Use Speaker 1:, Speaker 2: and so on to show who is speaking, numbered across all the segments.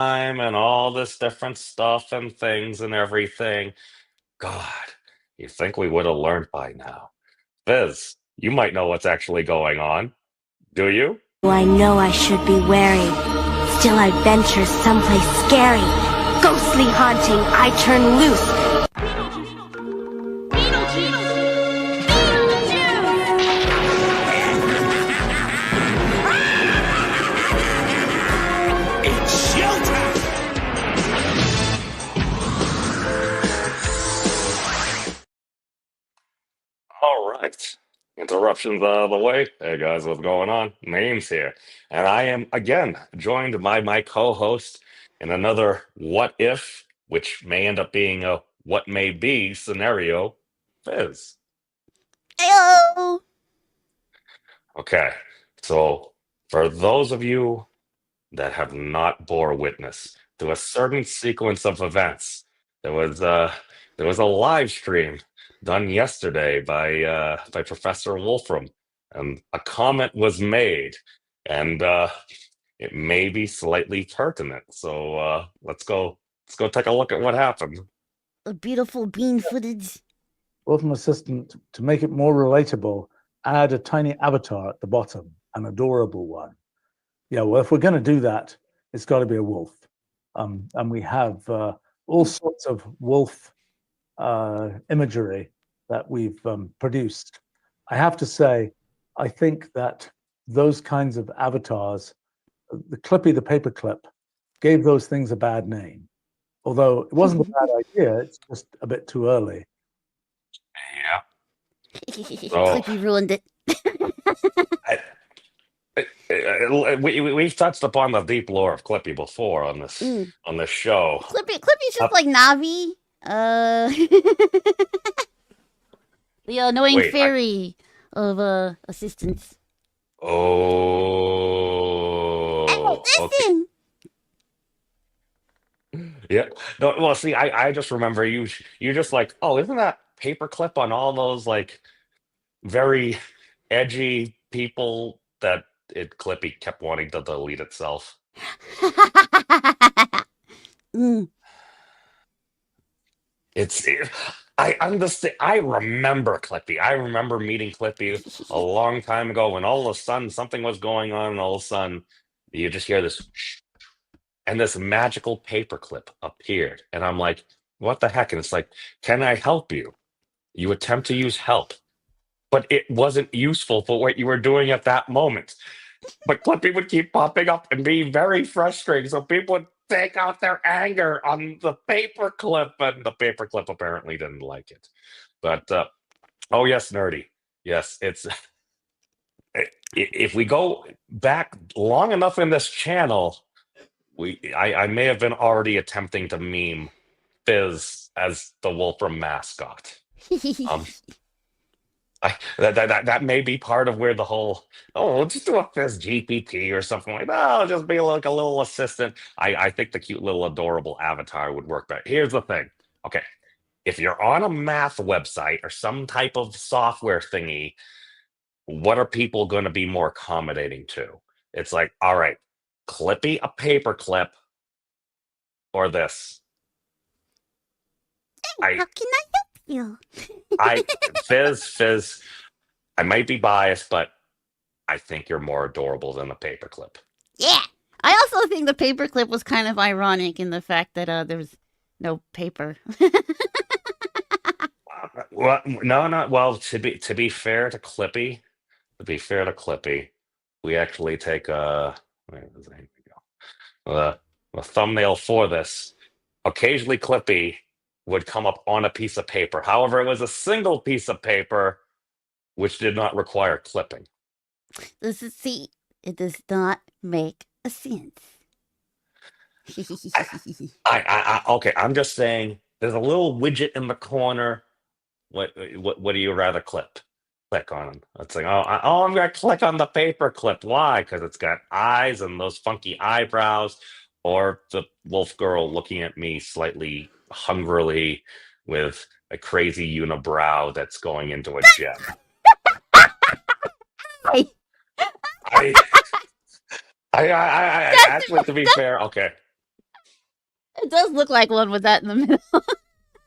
Speaker 1: time and all this different stuff and things and everything. God, you think we would have learned by now. Fizz, you might know what's actually going on. Do you?
Speaker 2: I know I should be wary. Still I venture someplace scary. Ghostly haunting, I turn loose.
Speaker 3: It's showtime!
Speaker 1: All right. Interruptions out of the way. Hey guys, what's going on? Name's here. And I am again joined by my co-host in another what if, which may end up being a what may be scenario, Fizz.
Speaker 4: Heyo!
Speaker 1: Okay. So for those of you that have not bore witness to a certain sequence of events, there was there was a live stream done yesterday by Professor Wolfram, and a comment was made, and it may be slightly pertinent. So let's go take a look at what happened.
Speaker 4: The beautiful bean footage.
Speaker 5: Wolfram Assistant, to make it more relatable, add a tiny avatar at the bottom, an adorable one. Yeah, well, if we're going to do that, it's got to be a wolf. And we have all sorts of wolf imagery that we've produced. I have to say, I think that those kinds of avatars, the Clippy the paperclip, gave those things a bad name. Although it wasn't a bad idea, it's just a bit too early.
Speaker 1: Yeah.
Speaker 4: Clippy ruined it.
Speaker 1: We've touched upon the deep lore of Clippy before on this show.
Speaker 4: Clippy's just like Navi. The annoying
Speaker 1: Wait,
Speaker 4: fairy of assistance.
Speaker 1: Oh, okay.
Speaker 4: Listen!
Speaker 1: Yeah. No, well, see, I just remember you just like, oh, isn't that paperclip on all those like very edgy people that Clippy kept wanting to delete itself? I understand. I remember Clippy. I remember meeting Clippy a long time ago when all of a sudden something was going on, and all of a sudden you just hear this, and this magical paperclip appeared, and I'm like, "What the heck?" And it's like, "Can I help you?" You attempt to use help, but it wasn't useful for what you were doing at that moment. But Clippy would keep popping up and be very frustrating, so people would take out their anger on the paperclip, and the paperclip apparently didn't like it. But oh yes, nerdy. Yes, it's if we go back long enough in this channel, I may have been already attempting to meme Fizz as the Wolfram mascot. Um, that may be part of where the whole, oh, we'll just do a Fizz GPT or something like that. I'll just be like a little assistant. I think the cute little adorable avatar would work better. Here's the thing. Okay. If you're on a math website or some type of software thingy, what are people going to be more accommodating to? It's like, all right, Clippy a paperclip or this.
Speaker 4: How can I help you?
Speaker 1: Fizz, I might be biased, but I think you're more adorable than the paperclip.
Speaker 4: Yeah. I also think the paperclip was kind of ironic in the fact that there was no paper.
Speaker 1: Well, no. Well, to be fair to Clippy, we actually take where is it? Here we go. The thumbnail for this. Occasionally, Clippy would come up on a piece of paper. However, it was a single piece of paper, which did not require clipping.
Speaker 4: See, it does not make a sense.
Speaker 1: Okay. I'm just saying. There's a little widget in the corner. What do you rather click on? It's like, I'm gonna click on the paper clip. Why? Because it's got eyes and those funky eyebrows, or the wolf girl looking at me slightly hungrily with a crazy unibrow that's going into a gem. I actually, to be fair, okay.
Speaker 4: It does look like one with that in the middle.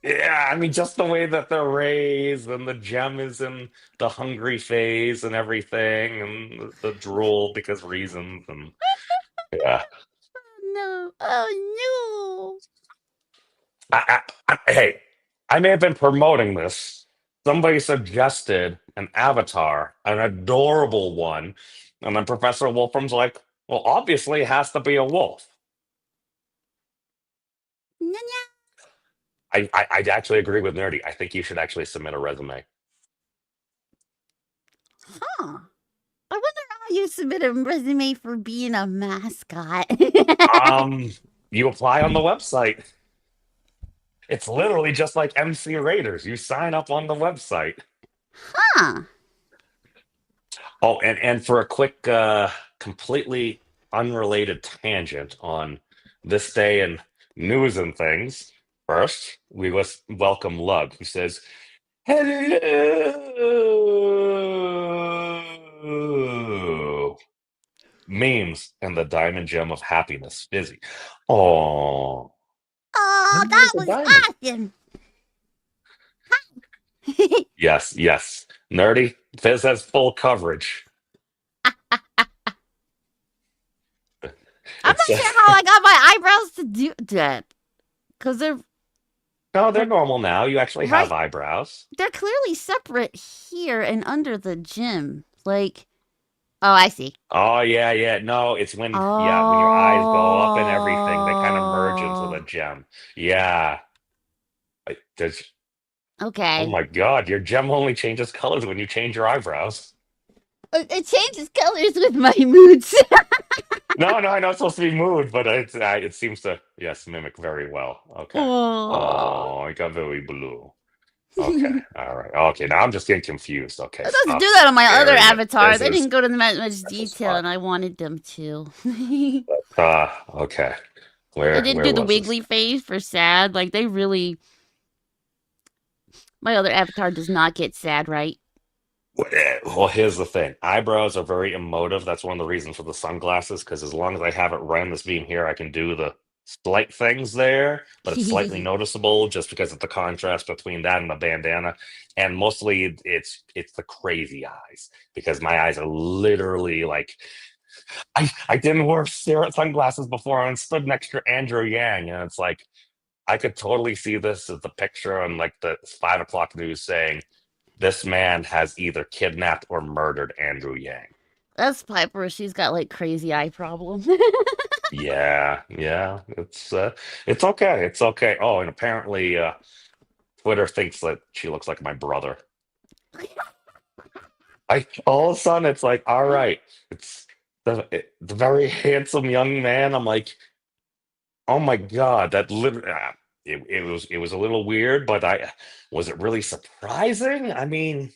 Speaker 1: Yeah, I mean, just the way that they're raised, and the gem is in the hungry phase and everything, and the drool because reasons, and yeah.
Speaker 4: No. Oh
Speaker 1: Hey, I may have been promoting this. Somebody suggested an avatar, an adorable one, and then Professor Wolfram's like, "Well, obviously, it has to be a wolf."
Speaker 4: no.
Speaker 1: I actually agree with Nerdy. I think you should actually submit a resume.
Speaker 4: Huh. I wonder how you submit a resume for being a mascot.
Speaker 1: Um, you apply on the website. It's literally just like MC Raiders. You sign up on the website.
Speaker 4: Huh.
Speaker 1: Oh, and for a quick, completely unrelated tangent on this day in news and things, first, we must welcome Lug, who says, "Hello." Memes and the diamond gem of happiness, Fizzy. Oh,
Speaker 4: Oh, that
Speaker 1: there's a
Speaker 4: was
Speaker 1: diamond.
Speaker 4: awesome.
Speaker 1: Yes, yes. Nerdy, Fizz has full coverage.
Speaker 4: I'm
Speaker 1: It's
Speaker 4: not sure how I got my eyebrows to do that. Because
Speaker 1: no, they're normal now. You actually have
Speaker 4: right,
Speaker 1: eyebrows.
Speaker 4: they're clearly separate here and under the gym. Like, oh, I see.
Speaker 1: Oh yeah, yeah. No, it's when yeah, when your eyes go up and everything, they kind of merge into the
Speaker 4: Oh,
Speaker 1: gem. Yeah. There's, oh
Speaker 4: okay.
Speaker 1: my God, your gem only changes colors when you change your eyebrows.
Speaker 4: It changes colors with my moods.
Speaker 1: No, no, I know it's supposed to be mood, but it seems to yes mimic very well. Okay.
Speaker 4: Oh.
Speaker 1: Oh, I got very blue. Okay, all right. Okay, now I'm just getting confused. Okay,
Speaker 4: I was supposed to
Speaker 1: stop
Speaker 4: do that on my other
Speaker 1: staring at
Speaker 4: avatar. They
Speaker 1: Fizz's
Speaker 4: didn't go to much
Speaker 1: Fizz's
Speaker 4: detail,
Speaker 1: spot.
Speaker 4: and I wanted them to. They
Speaker 1: Okay. Where
Speaker 4: didn't
Speaker 1: where
Speaker 4: do the
Speaker 1: was this?
Speaker 4: wiggly face for sad. Like, they really. My other avatar does not get sad, right?
Speaker 1: Well, here's the thing. Eyebrows are very emotive. That's one of the reasons for the sunglasses, because as long as I have it right in this beam here, I can do the slight things there, but it's slightly noticeable just because of the contrast between that and the bandana. And mostly it's the crazy eyes because my eyes are literally like I didn't wear sunglasses before and stood next to Andrew Yang, and it's like I could totally see this as the picture on like the 5 o'clock news saying this man has either kidnapped or murdered Andrew Yang.
Speaker 4: That's Piper. She's got like crazy eye problem.
Speaker 1: Yeah, yeah, it's okay. It's okay. Oh, and apparently Twitter thinks that she looks like my brother. I all of a sudden it's like, all right, it's the very handsome young man. I'm like, oh my God, that literally it was a little weird, but I was it really surprising? I mean,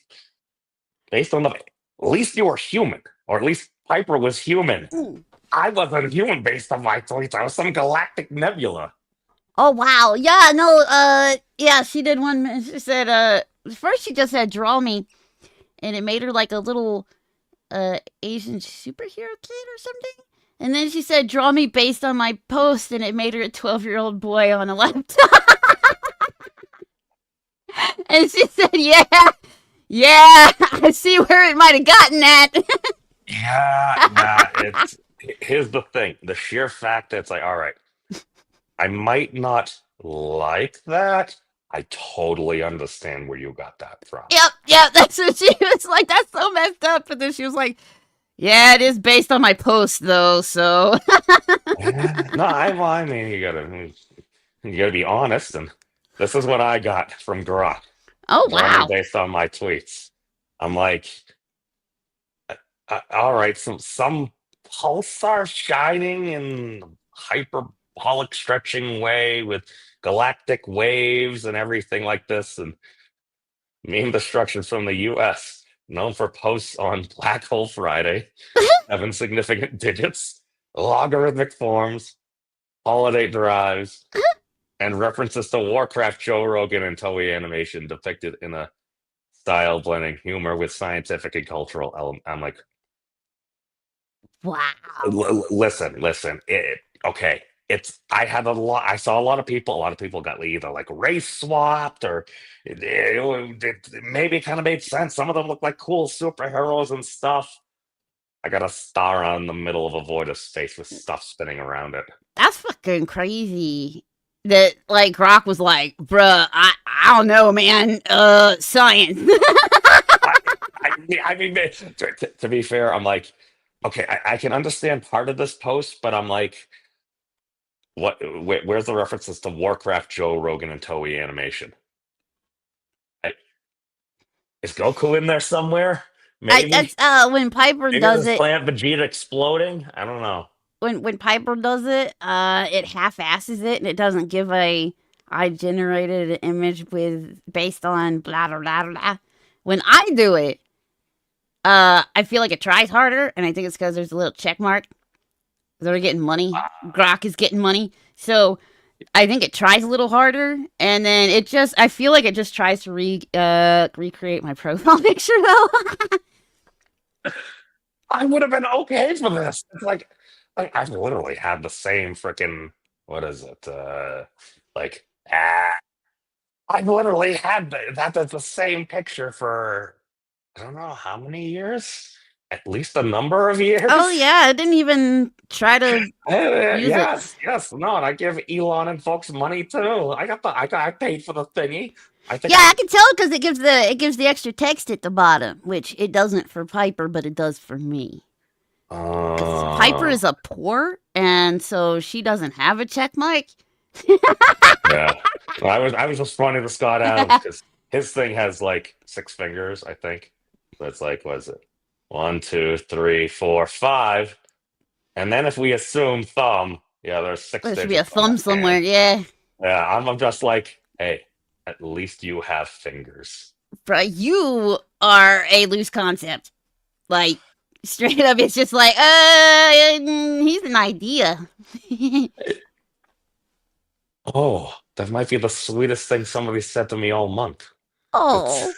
Speaker 1: based on at least you were human, or at least Piper was human.
Speaker 4: Mm.
Speaker 1: I wasn't human based on my tweets. I was some galactic nebula.
Speaker 4: Oh wow. Yeah, no, yeah, she did one. She said, first she just said draw me, and it made her like a little Asian superhero kid or something. And then she said draw me based on my post, and it made her a 12-year-old boy on a laptop. And she said, yeah, I see where it might have gotten at.
Speaker 1: Yeah, nah, it's here's the thing. The sheer fact that it's like, all right, I might not like that. I totally understand where you got that from.
Speaker 4: Yep, that's what she was like. That's so messed up. And then she was like, yeah, it is based on my post though, so
Speaker 1: No, I mean you gotta be honest, and this is what I got from Grok.
Speaker 4: oh
Speaker 1: Draw me
Speaker 4: wow.
Speaker 1: based on my tweets. I'm like, all right, some pulsar shining in hyperbolic stretching way with galactic waves and everything like this, and meme destructions from the U.S. known for posts on Black Hole Friday, 7 significant digits, logarithmic forms, holiday drives, and references to Warcraft, Joe Rogan, and Toei animation depicted in a style blending humor with scientific and cultural element. I'm like,
Speaker 4: Wow.
Speaker 1: listen. Okay, I saw a lot of people got either like race swapped or maybe it kind of made sense. Some of them look like cool superheroes and stuff. I got a star on the middle of a void of space with stuff spinning around it.
Speaker 4: That's fucking crazy. That like Rock was like, bruh, I don't know, man. Science.
Speaker 1: I mean, to be fair, I'm like, okay, I can understand part of this post, but I'm like, where's the references to Warcraft, Joe Rogan, and Toei Animation? Is Goku in there somewhere? Maybe.
Speaker 4: That's when Piper
Speaker 1: Maybe
Speaker 4: does
Speaker 1: this
Speaker 4: it.
Speaker 1: plant Vegeta exploding. I don't know.
Speaker 4: When Piper does it, it half-asses it and it doesn't give a I generated an image based on blah blah blah blah. When I do it, I feel like it tries harder, and I think it's because there's a little check mark. They're getting money. Grok is getting money, so I think it tries a little harder, and then I feel like it just tries to recreate my profile picture though.
Speaker 1: I would have been okay for this. It's like I've literally had the same freaking what is it? Like I've literally had that's the same picture for I don't know how many years. At least a number of years.
Speaker 4: Oh yeah, I didn't even try to use
Speaker 1: yes, no, and I give Elon and folks money too. I paid for the thingy. I
Speaker 4: can tell because it gives the extra text at the bottom, which it doesn't for Piper, but it does for me. Piper is a poor, and so she doesn't have a check mark.
Speaker 1: Yeah, well, I was just funny to Scott Adams because his thing has like 6 fingers, I think. So it's like, what is it? 1, 2, 3, 4, 5, and then if we assume thumb, yeah, there's 6.
Speaker 4: There should be a thumb somewhere. Yeah.
Speaker 1: Yeah, I'm just like, hey, at least you have fingers.
Speaker 4: Bro, you are a loose concept. Like, straight up, it's just like, he's an idea.
Speaker 1: Oh, that might be the sweetest thing somebody said to me all month.
Speaker 4: Oh.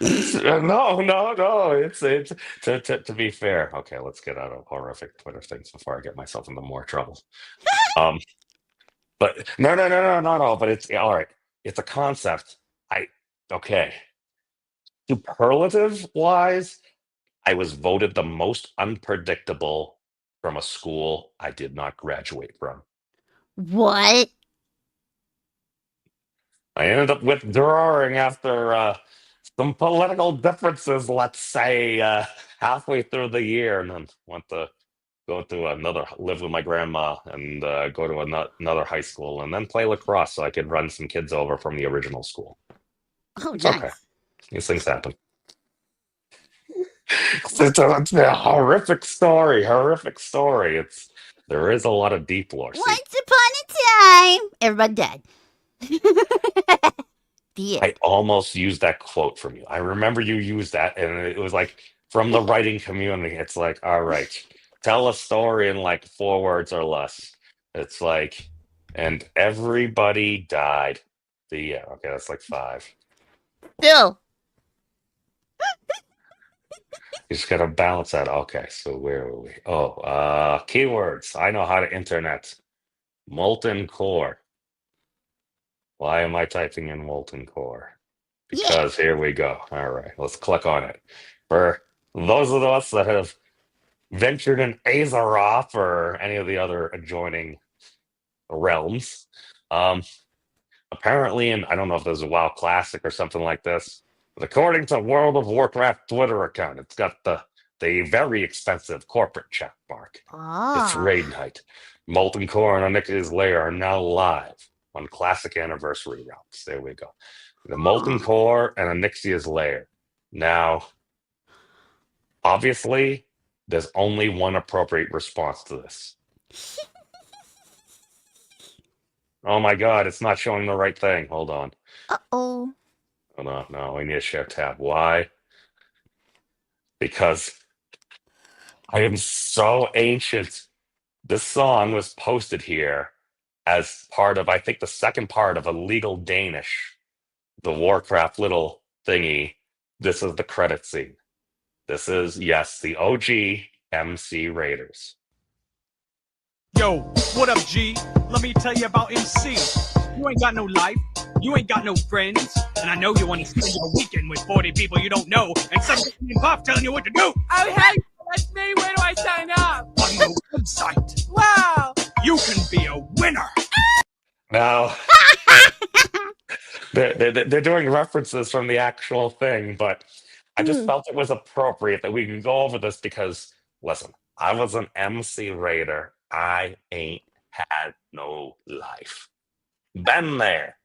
Speaker 1: No. It's to be fair. Okay, let's get out of horrific Twitter things before I get myself into more trouble. But no, not all. But it's all right. It's a concept. Okay. Superlative wise, I was voted the most unpredictable from a school I did not graduate from.
Speaker 4: What?
Speaker 1: I ended up withdrawing after some political differences, let's say, halfway through the year, and then went to live with my grandma and go to another high school, and then play lacrosse so I could run some kids over from the original school.
Speaker 4: Oh,
Speaker 1: It's
Speaker 4: nice.
Speaker 1: okay. These things happen. It's a horrific story. There is a lot of deep lore. See,
Speaker 4: Once upon a time, everybody died.
Speaker 1: I almost used that quote from you. I remember you used that, and it was like from the writing community. It's like, all right, tell a story in like 4 words or less. It's like, and everybody died. Okay, that's like 5.
Speaker 4: Still.
Speaker 1: You just gotta balance that. Okay, so where are we? Oh, keywords. I know how to internet. Molten core. Why am I typing in molten core? Because here we go. All right, let's click on it. For those of us that have ventured in Azeroth or any of the other adjoining realms, apparently, and I don't know if there's a WoW Classic or something like this, but according to World of Warcraft Twitter account, it's got the very expensive corporate check mark. It's raid night. Molten Core and Onyxia's Lair are now live on Classic Anniversary routes. There we go. The Molten Core and Onyxia's Lair. Now, obviously, there's only one appropriate response to this. Oh my god, it's not showing the right thing. Hold on.
Speaker 4: Uh-oh.
Speaker 1: Hold on. No, we need to share tab. Why? Because I am so ancient. This song was posted here as part of, I think, the second part of a Legal Danish, the Warcraft little thingy. This is the credit scene. This is, yes, the OG MC Raiders.
Speaker 3: Yo, what up, G? Let me tell you about MC. You ain't got no life, you ain't got no friends, and I know you want to spend your weekend with 40 people you don't know, and some pop telling you what to do.
Speaker 6: Oh, hey, that's me. Where do I sign up?
Speaker 3: On the website,
Speaker 6: Wow.
Speaker 3: you can be a winner.
Speaker 1: Now, they're doing references from the actual thing, but I just felt it was appropriate that we can go over this because, listen, I was an MC Raider. I ain't had no life. Been there,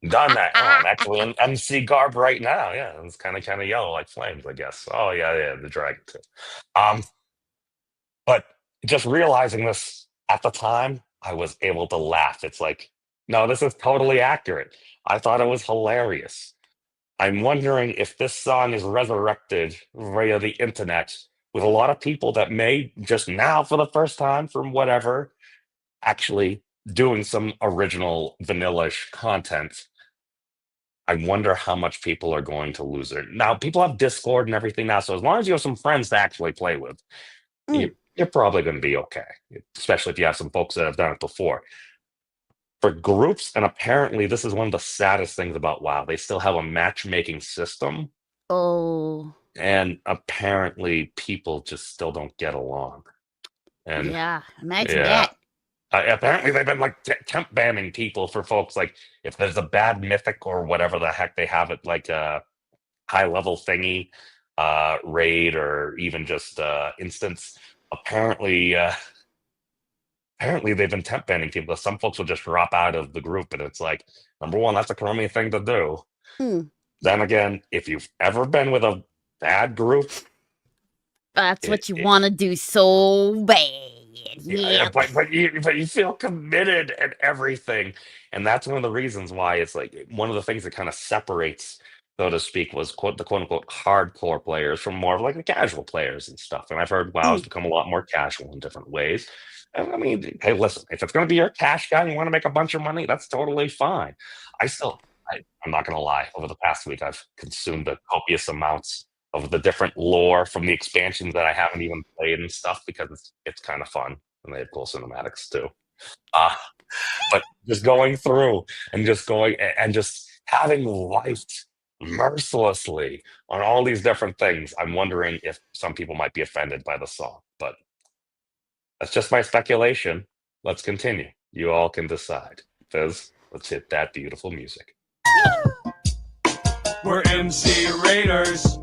Speaker 1: done that. Oh, I'm actually in MC garb right now. Yeah, it's kind of yellow like flames, I guess. Oh yeah, the dragon too. But just realizing this at the time, I was able to laugh. It's like, no, this is totally accurate. I thought it was hilarious. I'm wondering if this song is resurrected via the internet with a lot of people that may just now, for the first time, from whatever, actually doing some original vanilla-ish content. I wonder how much people are going to lose it. Now, people have Discord and everything now, so as long as you have some friends to actually play with, you're probably going to be okay, especially if you have some folks that have done it before. For groups, and apparently this is one of the saddest things about WoW, they still have a matchmaking system,
Speaker 4: Oh,
Speaker 1: and apparently people just still don't get along. And
Speaker 4: yeah. Imagine
Speaker 1: yeah,
Speaker 4: that.
Speaker 1: apparently they've been like temp banning people for folks like if there's a bad mythic or whatever the heck they have it like a high level thingy, raid or even just instance. Apparently they've been temp banning people. Some folks will just drop out of the group, and it's like, number one, that's a crummy thing to do. Then again, if you've ever been with a bad group,
Speaker 4: That's what you want to do so bad.
Speaker 1: yeah, but you feel committed and everything, and that's one of the reasons why it's like one of the things that kind of separates, so to speak, was the quote unquote hardcore players from more of like the casual players and stuff. And I've heard WoW has become a lot more casual in different ways. And I mean, hey, listen, if it's going to be your cash guy and you want to make a bunch of money, that's totally fine. I'm not going to lie. Over the past week, I've consumed a copious amounts of the different lore from the expansions that I haven't even played and stuff because it's kind of fun and they have cool cinematics too. But just going through and just having lifed mercilessly on all these different things, I'm wondering if some people might be offended by the song. But that's just my speculation. Let's continue. You all can decide. Fyzz, let's hit that beautiful music.
Speaker 3: We're MC Raiders.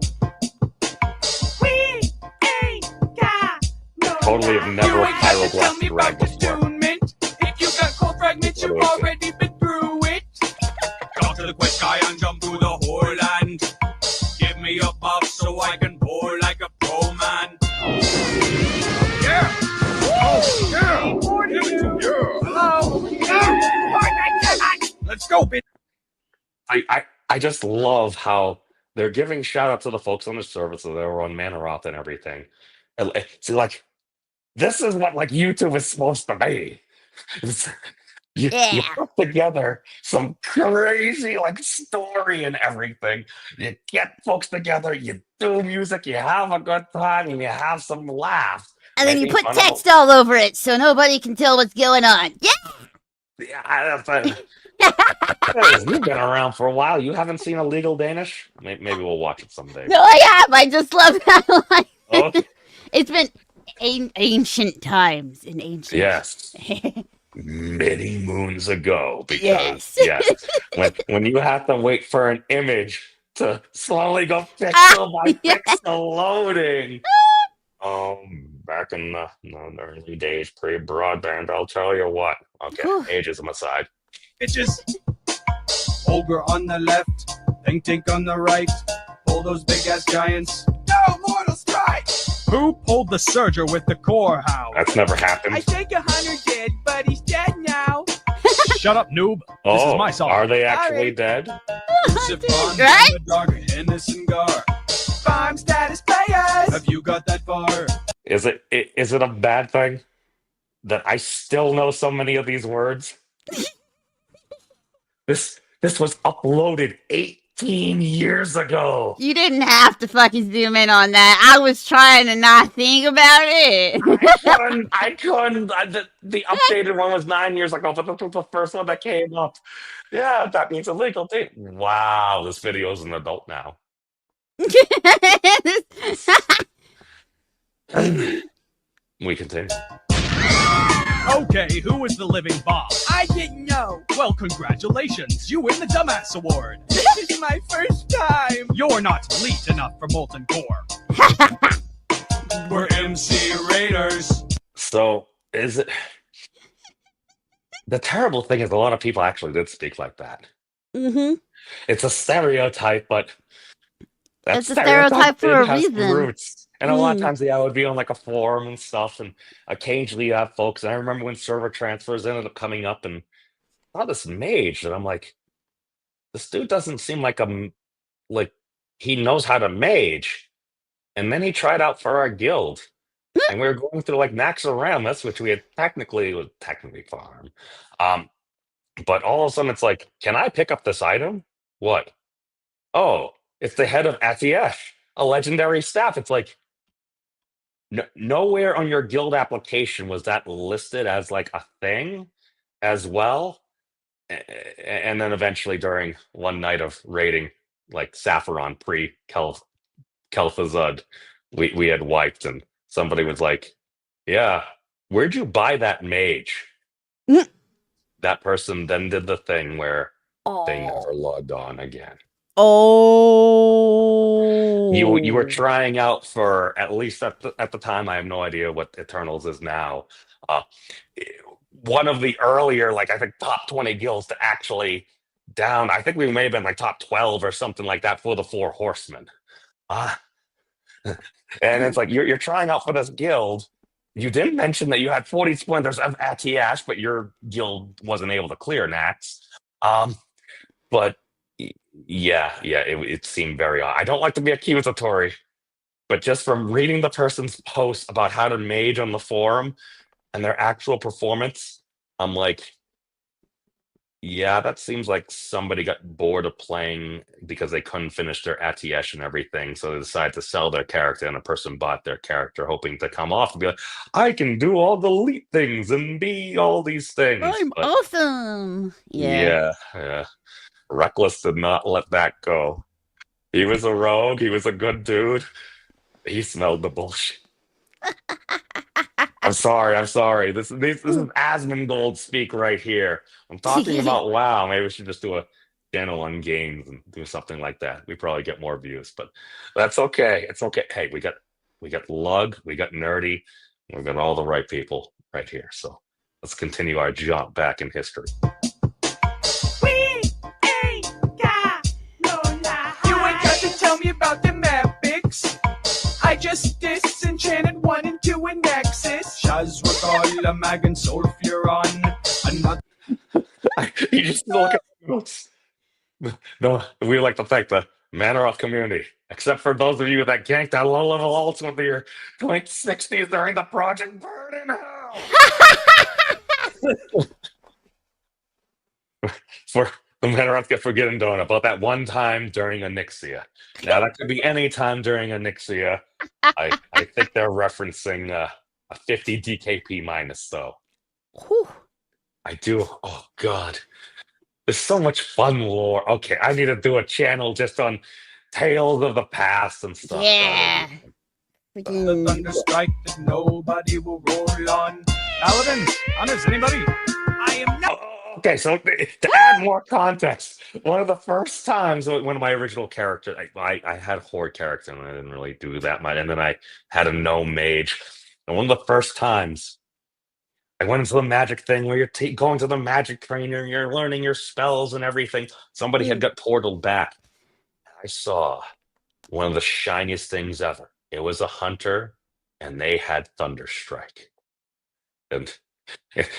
Speaker 6: We ain't got no
Speaker 1: Totally have
Speaker 6: time.
Speaker 1: never
Speaker 6: You ain't got to tell me
Speaker 1: pyroblasted
Speaker 6: about
Speaker 1: rag
Speaker 6: the
Speaker 1: before.
Speaker 6: attunement. If you got cold fragments,
Speaker 1: What
Speaker 6: you've
Speaker 1: do I say?
Speaker 6: already been through it.
Speaker 3: Go to the quest guy and jump through the whole land. Give me a buff so I can pour like a pro man. Yeah! Oh, yeah!
Speaker 6: Hello. Yeah.
Speaker 3: Let's go, bitch!
Speaker 1: I just love how they're giving shout out to the folks on the service that were on Manaroth and everything. See, like, this is what like YouTube is supposed to be. It's- you
Speaker 4: Yeah.
Speaker 1: put together some crazy like story and everything. You get folks together, you do music, you have a good time, and you have some laughs.
Speaker 4: And then you
Speaker 1: Making
Speaker 4: put
Speaker 1: fun of-
Speaker 4: text all over it so nobody can tell what's going on. Yeah.
Speaker 1: Yeah, Fyzz, you've been around for a while. You haven't seen Illegal Danish? Maybe we'll watch it someday.
Speaker 4: No, I have. I just love that line.
Speaker 1: Okay.
Speaker 4: It's been ancient times in ancient.
Speaker 1: Yes. Many moons ago.
Speaker 4: Yes.
Speaker 1: Because, yes, when you have to wait for an image to slowly go pixel by
Speaker 4: yeah.
Speaker 1: pixel loading. Back in the early days, pre-broadband, I'll tell you what. Okay,
Speaker 4: Whew.
Speaker 1: ageism aside.
Speaker 3: Bitches! Ogre on the left, Tink on the right. Pull those big ass giants.
Speaker 6: No mortal strike.
Speaker 3: Who pulled the Surger with the core house?
Speaker 1: That's never
Speaker 6: I
Speaker 1: happened.
Speaker 6: think a hunter did, but he's dead now.
Speaker 3: Shut up, noob. This is
Speaker 1: Oh,
Speaker 3: my song.
Speaker 1: are they actually
Speaker 6: Sorry.
Speaker 1: dead?
Speaker 3: Yusuf Khan,
Speaker 4: Right?
Speaker 3: the dog, Innocent Gar.
Speaker 6: Farm status players.
Speaker 3: Have you got that far?
Speaker 1: Is it a bad thing that I still know so many of these words? This was uploaded 8 15 years ago.
Speaker 4: You didn't have to fucking zoom in on that. I was trying to not think about it.
Speaker 1: I couldn't. The updated one was 9 years ago, but this was the first one that came up. Yeah, that means illegal thing. Wow, this video is an adult now. We continue.
Speaker 3: Okay, who is the living boss?
Speaker 6: I didn't know.
Speaker 3: Well, congratulations. You win the Dumbass Award.
Speaker 6: This is my first time.
Speaker 3: You're not elite enough for Molten Core. We're MC Raiders.
Speaker 1: So, is it... The terrible thing is a lot of people actually did speak like that.
Speaker 4: Mm-hmm.
Speaker 1: It's a stereotype, but that
Speaker 4: It's a stereotype for a
Speaker 1: has
Speaker 4: reason.
Speaker 1: roots. And a lot of
Speaker 4: Mm.
Speaker 1: times, yeah, I would be on like a forum and stuff, and occasionally you have folks. And I remember when server transfers ended up coming up, and I saw this mage, and I'm like, this dude doesn't seem like like he knows how to mage. And then he tried out for our guild, and we were going through like Max Aramis, which we had technically farm. But all of a sudden, it's like, can I pick up this item? What? Oh, it's the head of Atiesh, a legendary staff. It's like, nowhere on your guild application was that listed as like a thing as well. And then eventually during one night of raiding, like Saffron pre-Kel'Thuzad, we had wiped, and somebody was like, yeah, where'd you buy that mage?
Speaker 4: Mm.
Speaker 1: That person then did the thing where they
Speaker 4: Oh.
Speaker 1: never logged on again.
Speaker 4: Oh.
Speaker 1: You were trying out for, at least at the time, I have no idea what Eternals is now. One of the earlier, like I think top 20 guilds to actually down. I think we may have been like top 12 or something like that for the Four Horsemen. And it's like you're trying out for this guild. You didn't mention that you had 40 splinters of Atiesh, but your guild wasn't able to clear Nax. But yeah, it seemed very odd. I don't like to be accusatory, but just from reading the person's post about how to mage on the forum and their actual performance, I'm like, yeah, that seems like somebody got bored of playing because they couldn't finish their Atiesh and everything, so they decided to sell their character, and a person bought their character hoping to come off and be like, I can do all the elite things and be all these things.
Speaker 4: I'm
Speaker 1: But
Speaker 4: awesome. Yeah.
Speaker 1: yeah. Reckless did not let that go. He was a rogue. He was a good dude. He smelled the bullshit. I'm sorry. This is Asmongold speak right here. I'm talking about WoW. Maybe we should just do a channel on games and do something like that. We probably get more views, but that's okay. It's okay. Hey, we got Lug, we got Nerdy, we got all the right people right here. So let's continue our jump back in history.
Speaker 6: We ain't got no lie. You ain't got to tell me about them epics. I just disenchanted 1 and 2 in Nexus.
Speaker 3: Shaz Regal, a Mag and Sulfuron. Another
Speaker 1: You just look at notes. No, we like to thank the Manoroth community, except for those of you that ganked that low-level ults with your 60s during the Project Burn in Hell. For the Manoroth get forgetting doing about that one time during Onyxia. Now that could be any time during Onyxia. I think they're referencing a 50 DKP minus though.
Speaker 4: Whew.
Speaker 1: I do. Oh God, there's so much fun lore. Okay, I need to do a channel just on tales of the past and stuff.
Speaker 4: Yeah.
Speaker 3: the
Speaker 4: Freaking-
Speaker 3: thunder strike that nobody will roll on. Paladins, honest, anybody?
Speaker 6: I am not.
Speaker 1: Okay, so to add more context, one of the first times, one of my original characters, I had a horde character and I didn't really do that much, and then I had a gnome mage. And one of the first times, I went into the magic thing where you're going to the magic trainer and you're learning your spells and everything. Somebody had got portaled back. I saw one of the shiniest things ever. It was a hunter, and they had Thunderstrike. And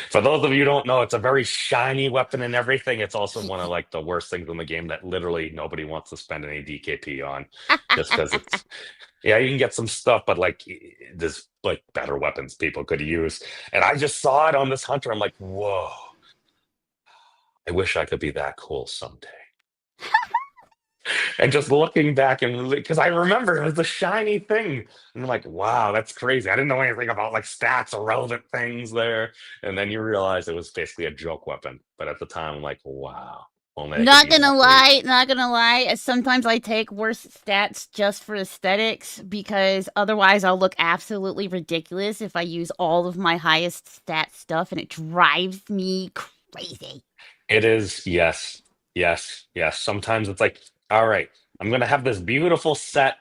Speaker 1: for those of you who don't know, it's a very shiny weapon and everything. It's also one of like the worst things in the game that literally nobody wants to spend any DKP on, just because it's. Yeah, you can get some stuff, but like there's like better weapons people could use. And I just saw it on this hunter. I'm like, whoa! I wish I could be that cool someday. And just looking back and because I remember it was a shiny thing, and I'm like, wow, that's crazy. I didn't know anything about like stats or relevant things there. And then you realize it was basically a joke weapon. But at the time, I'm like, wow, only I could
Speaker 4: Not
Speaker 1: be
Speaker 4: gonna
Speaker 1: that
Speaker 4: lie, not gonna lie. Sometimes I take worse stats just for aesthetics because otherwise I'll look absolutely ridiculous if I use all of my highest stat stuff, and it drives me crazy.
Speaker 1: It is, yes, yes, yes. Sometimes it's like, all right, I'm gonna have this beautiful set,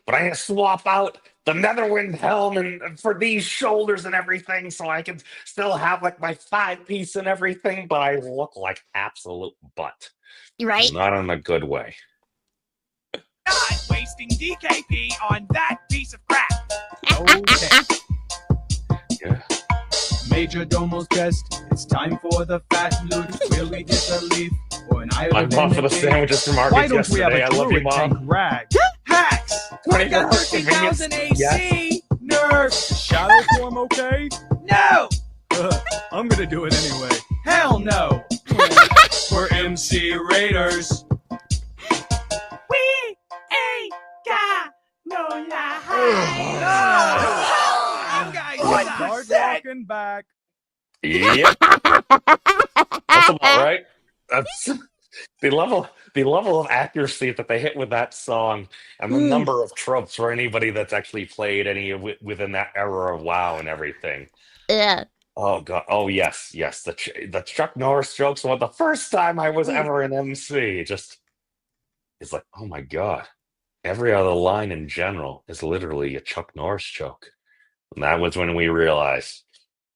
Speaker 1: but I gotta swap out the Netherwind helm and for these shoulders and everything, so I can still have like my 5 piece and everything, but I look like absolute butt.
Speaker 4: Right?
Speaker 1: Not in a good way.
Speaker 6: Not wasting DKP on that piece of crap. Okay.
Speaker 1: Yeah.
Speaker 6: Major Domo's best. It's time for the fat loot. Will we hit the leaf or an
Speaker 1: My
Speaker 6: island?
Speaker 1: mom for the sandwiches from
Speaker 7: Why
Speaker 1: Arby's
Speaker 7: don't we have
Speaker 1: yesterday.
Speaker 7: a
Speaker 1: I love you,
Speaker 7: druid tank
Speaker 1: Mom.
Speaker 7: rag?
Speaker 6: Hacks! I got 30,000 AC!
Speaker 1: Yes.
Speaker 6: Nerfs!
Speaker 7: Shadow form okay?
Speaker 6: No!
Speaker 7: I'm gonna do it anyway.
Speaker 6: Hell no! We're MC Raiders. We ain't got no lie. You guys
Speaker 7: Start
Speaker 6: upset.
Speaker 7: walking back.
Speaker 1: Yep. That's about right. That's the level of accuracy that they hit with that song, and the number of tropes for anybody that's actually played any of within that era of WoW and everything.
Speaker 4: Yeah.
Speaker 1: Oh god. Oh yes, yes. The Chuck Norris jokes were the first time I was ever an MC. Just it's like, oh my god. Every other line in general is literally a Chuck Norris joke. And that was when we realized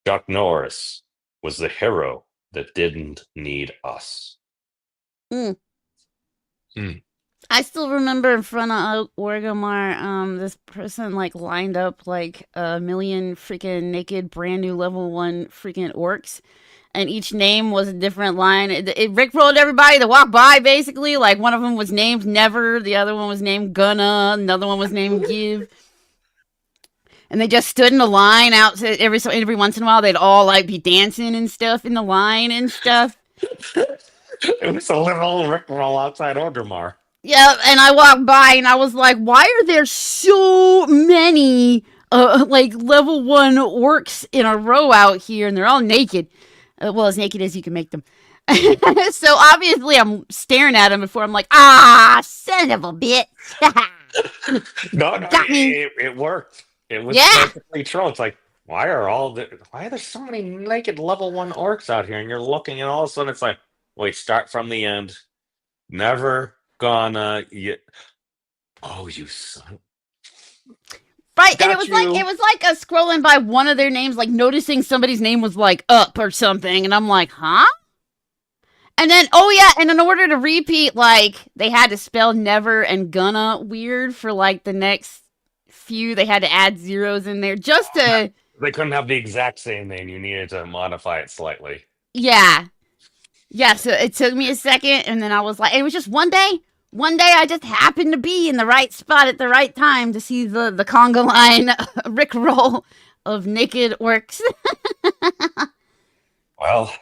Speaker 1: Chuck Norris was the hero that didn't need us.
Speaker 4: I still remember in front of Orgrimmar, this person like lined up like a million freaking naked brand new level 1 freaking orcs, and each name was a different line. It rickrolled everybody that walked by basically. Like one of them was named Never, the other one was named Gunna, another one was named Give. And they just stood in a line out every once in a while. They'd all like be dancing and stuff in the line and stuff.
Speaker 1: It was a literal rickroll outside Orgrimmar.
Speaker 4: Yeah, and I walked by and I was like, why are there so many like level 1 orcs in a row out here, and they're all naked. Well, as naked as you can make them. So obviously I'm staring at them before I'm like, son of a bitch.
Speaker 1: No,
Speaker 4: Got me.
Speaker 1: it worked. It was
Speaker 4: Yeah.
Speaker 1: perfectly true. It's like, why are there so many naked level 1 orcs out here? And you're looking, and all of a sudden it's like, wait, start from the end. Never gonna. Oh, you son.
Speaker 4: Right, and
Speaker 1: Got
Speaker 4: it was like a scrolling by one of their names, like noticing somebody's name was like Up or something, and I'm like, huh? And then, oh yeah, and in order to repeat, like, they had to spell Never and Gonna weird for like the next few. They had to add zeros in there just to.
Speaker 1: They couldn't have the exact same name. You needed to modify it slightly.
Speaker 4: Yeah. Yeah, so it took me a second, and then I was like, it was just one day. One day I just happened to be in the right spot at the right time to see the conga line rickroll of naked orcs.
Speaker 1: Well,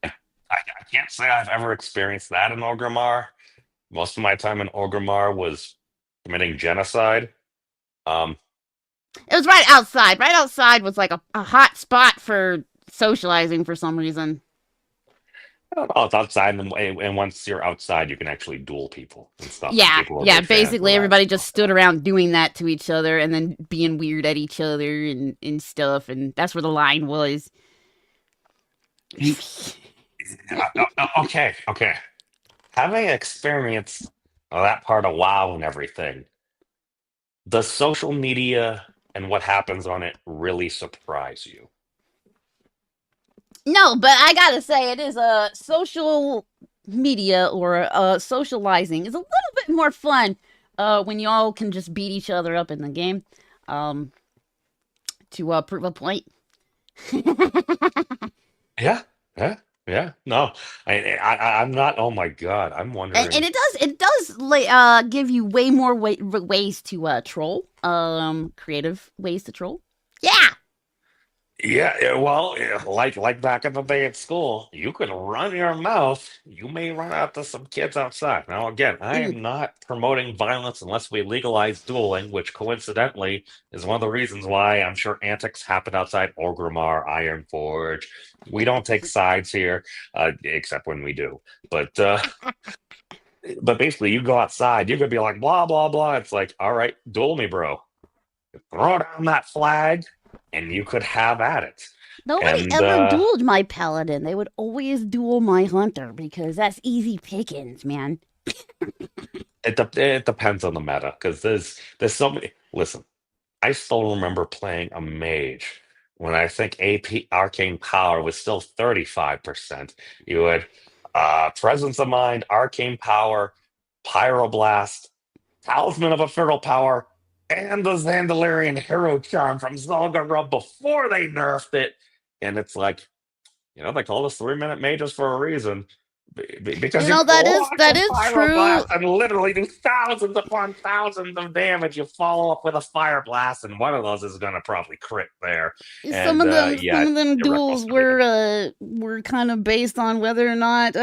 Speaker 1: I can't say I've ever experienced that in Orgrimmar. Most of my time in Orgrimmar was committing genocide.
Speaker 4: It was right outside. Right outside was like a hot spot for socializing for some reason.
Speaker 1: I don't know, it's outside, and once you're outside, you can actually duel people and stuff.
Speaker 4: Yeah,
Speaker 1: People are
Speaker 4: yeah.
Speaker 1: big fans of
Speaker 4: Basically,
Speaker 1: that.
Speaker 4: everybody just stood around doing that to each other and then being weird at each other and stuff. And that's where the line was.
Speaker 1: Okay. Having experienced that part of WoW and everything, does social media and what happens on it really surprise you?
Speaker 4: No, but I gotta say, it is a social media or socializing is a little bit more fun when y'all can just beat each other up in the game to prove a point.
Speaker 1: Yeah. No, I'm not. Oh my god, I'm wondering.
Speaker 4: And it does give you way more ways to troll, creative ways to troll. Yeah.
Speaker 1: Well, like back in the day at school, you could run your mouth. You may run out to some kids outside. Now, again, I
Speaker 4: Ew.
Speaker 1: am not promoting violence unless we legalize dueling, which coincidentally is one of the reasons why I'm sure antics happen outside Orgrimmar, Ironforge. We don't take sides here, except when we do. But basically, you go outside, you're gonna be like blah blah blah. It's like, all right, duel me, bro. Throw down that flag, and you could have at it.
Speaker 4: Nobody
Speaker 1: And
Speaker 4: ever dueled my paladin. They would always duel my hunter because that's easy pickings, man.
Speaker 1: it depends on the meta because there's so many. Listen, I still remember playing a mage when I think AP arcane power was still 35%. You had presence of mind, arcane power, pyroblast, talisman of ephemeral power, and the Zandalarian hero charm from Zalgarub before they nerfed it. And it's like, they call us 3-minute mages for a reason. Because
Speaker 4: You
Speaker 1: you
Speaker 4: know,
Speaker 1: can launch
Speaker 4: that
Speaker 1: a
Speaker 4: is true.
Speaker 1: pyroblast and literally do thousands upon thousands of damage. You follow up with a fire blast, and one of those is going to probably crit there.
Speaker 4: Some
Speaker 1: And
Speaker 4: of them,
Speaker 1: yeah,
Speaker 4: some of them
Speaker 1: it wrecked
Speaker 4: duels
Speaker 1: most everything.
Speaker 4: were kind of based on whether or not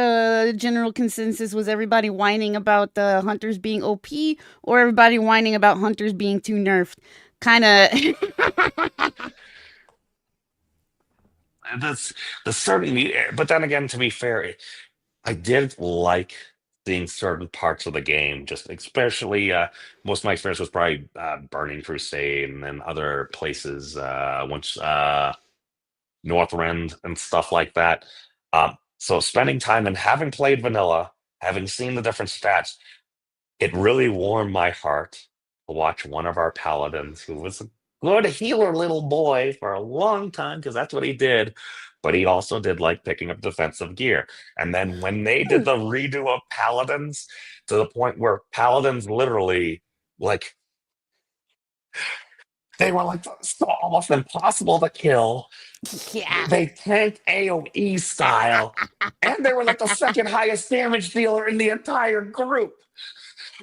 Speaker 4: general consensus was everybody whining about the hunters being OP or everybody whining about hunters being too nerfed. Kind of.
Speaker 1: That's the certainly, but then again, to be fair, I did like seeing certain parts of the game, just especially most of my experience was probably Burning Crusade and then other places once Northrend and stuff like that. So spending time and having played vanilla, having seen the different stats, it really warmed my heart to watch one of our paladins who was a good healer little boy for a long time because that's what he did. But he also did like picking up defensive gear. And then when they did the redo of paladins to the point where paladins literally like they were like so almost impossible to kill.
Speaker 4: Yeah.
Speaker 1: They tanked AoE style, and they were like the second highest damage dealer in the entire group.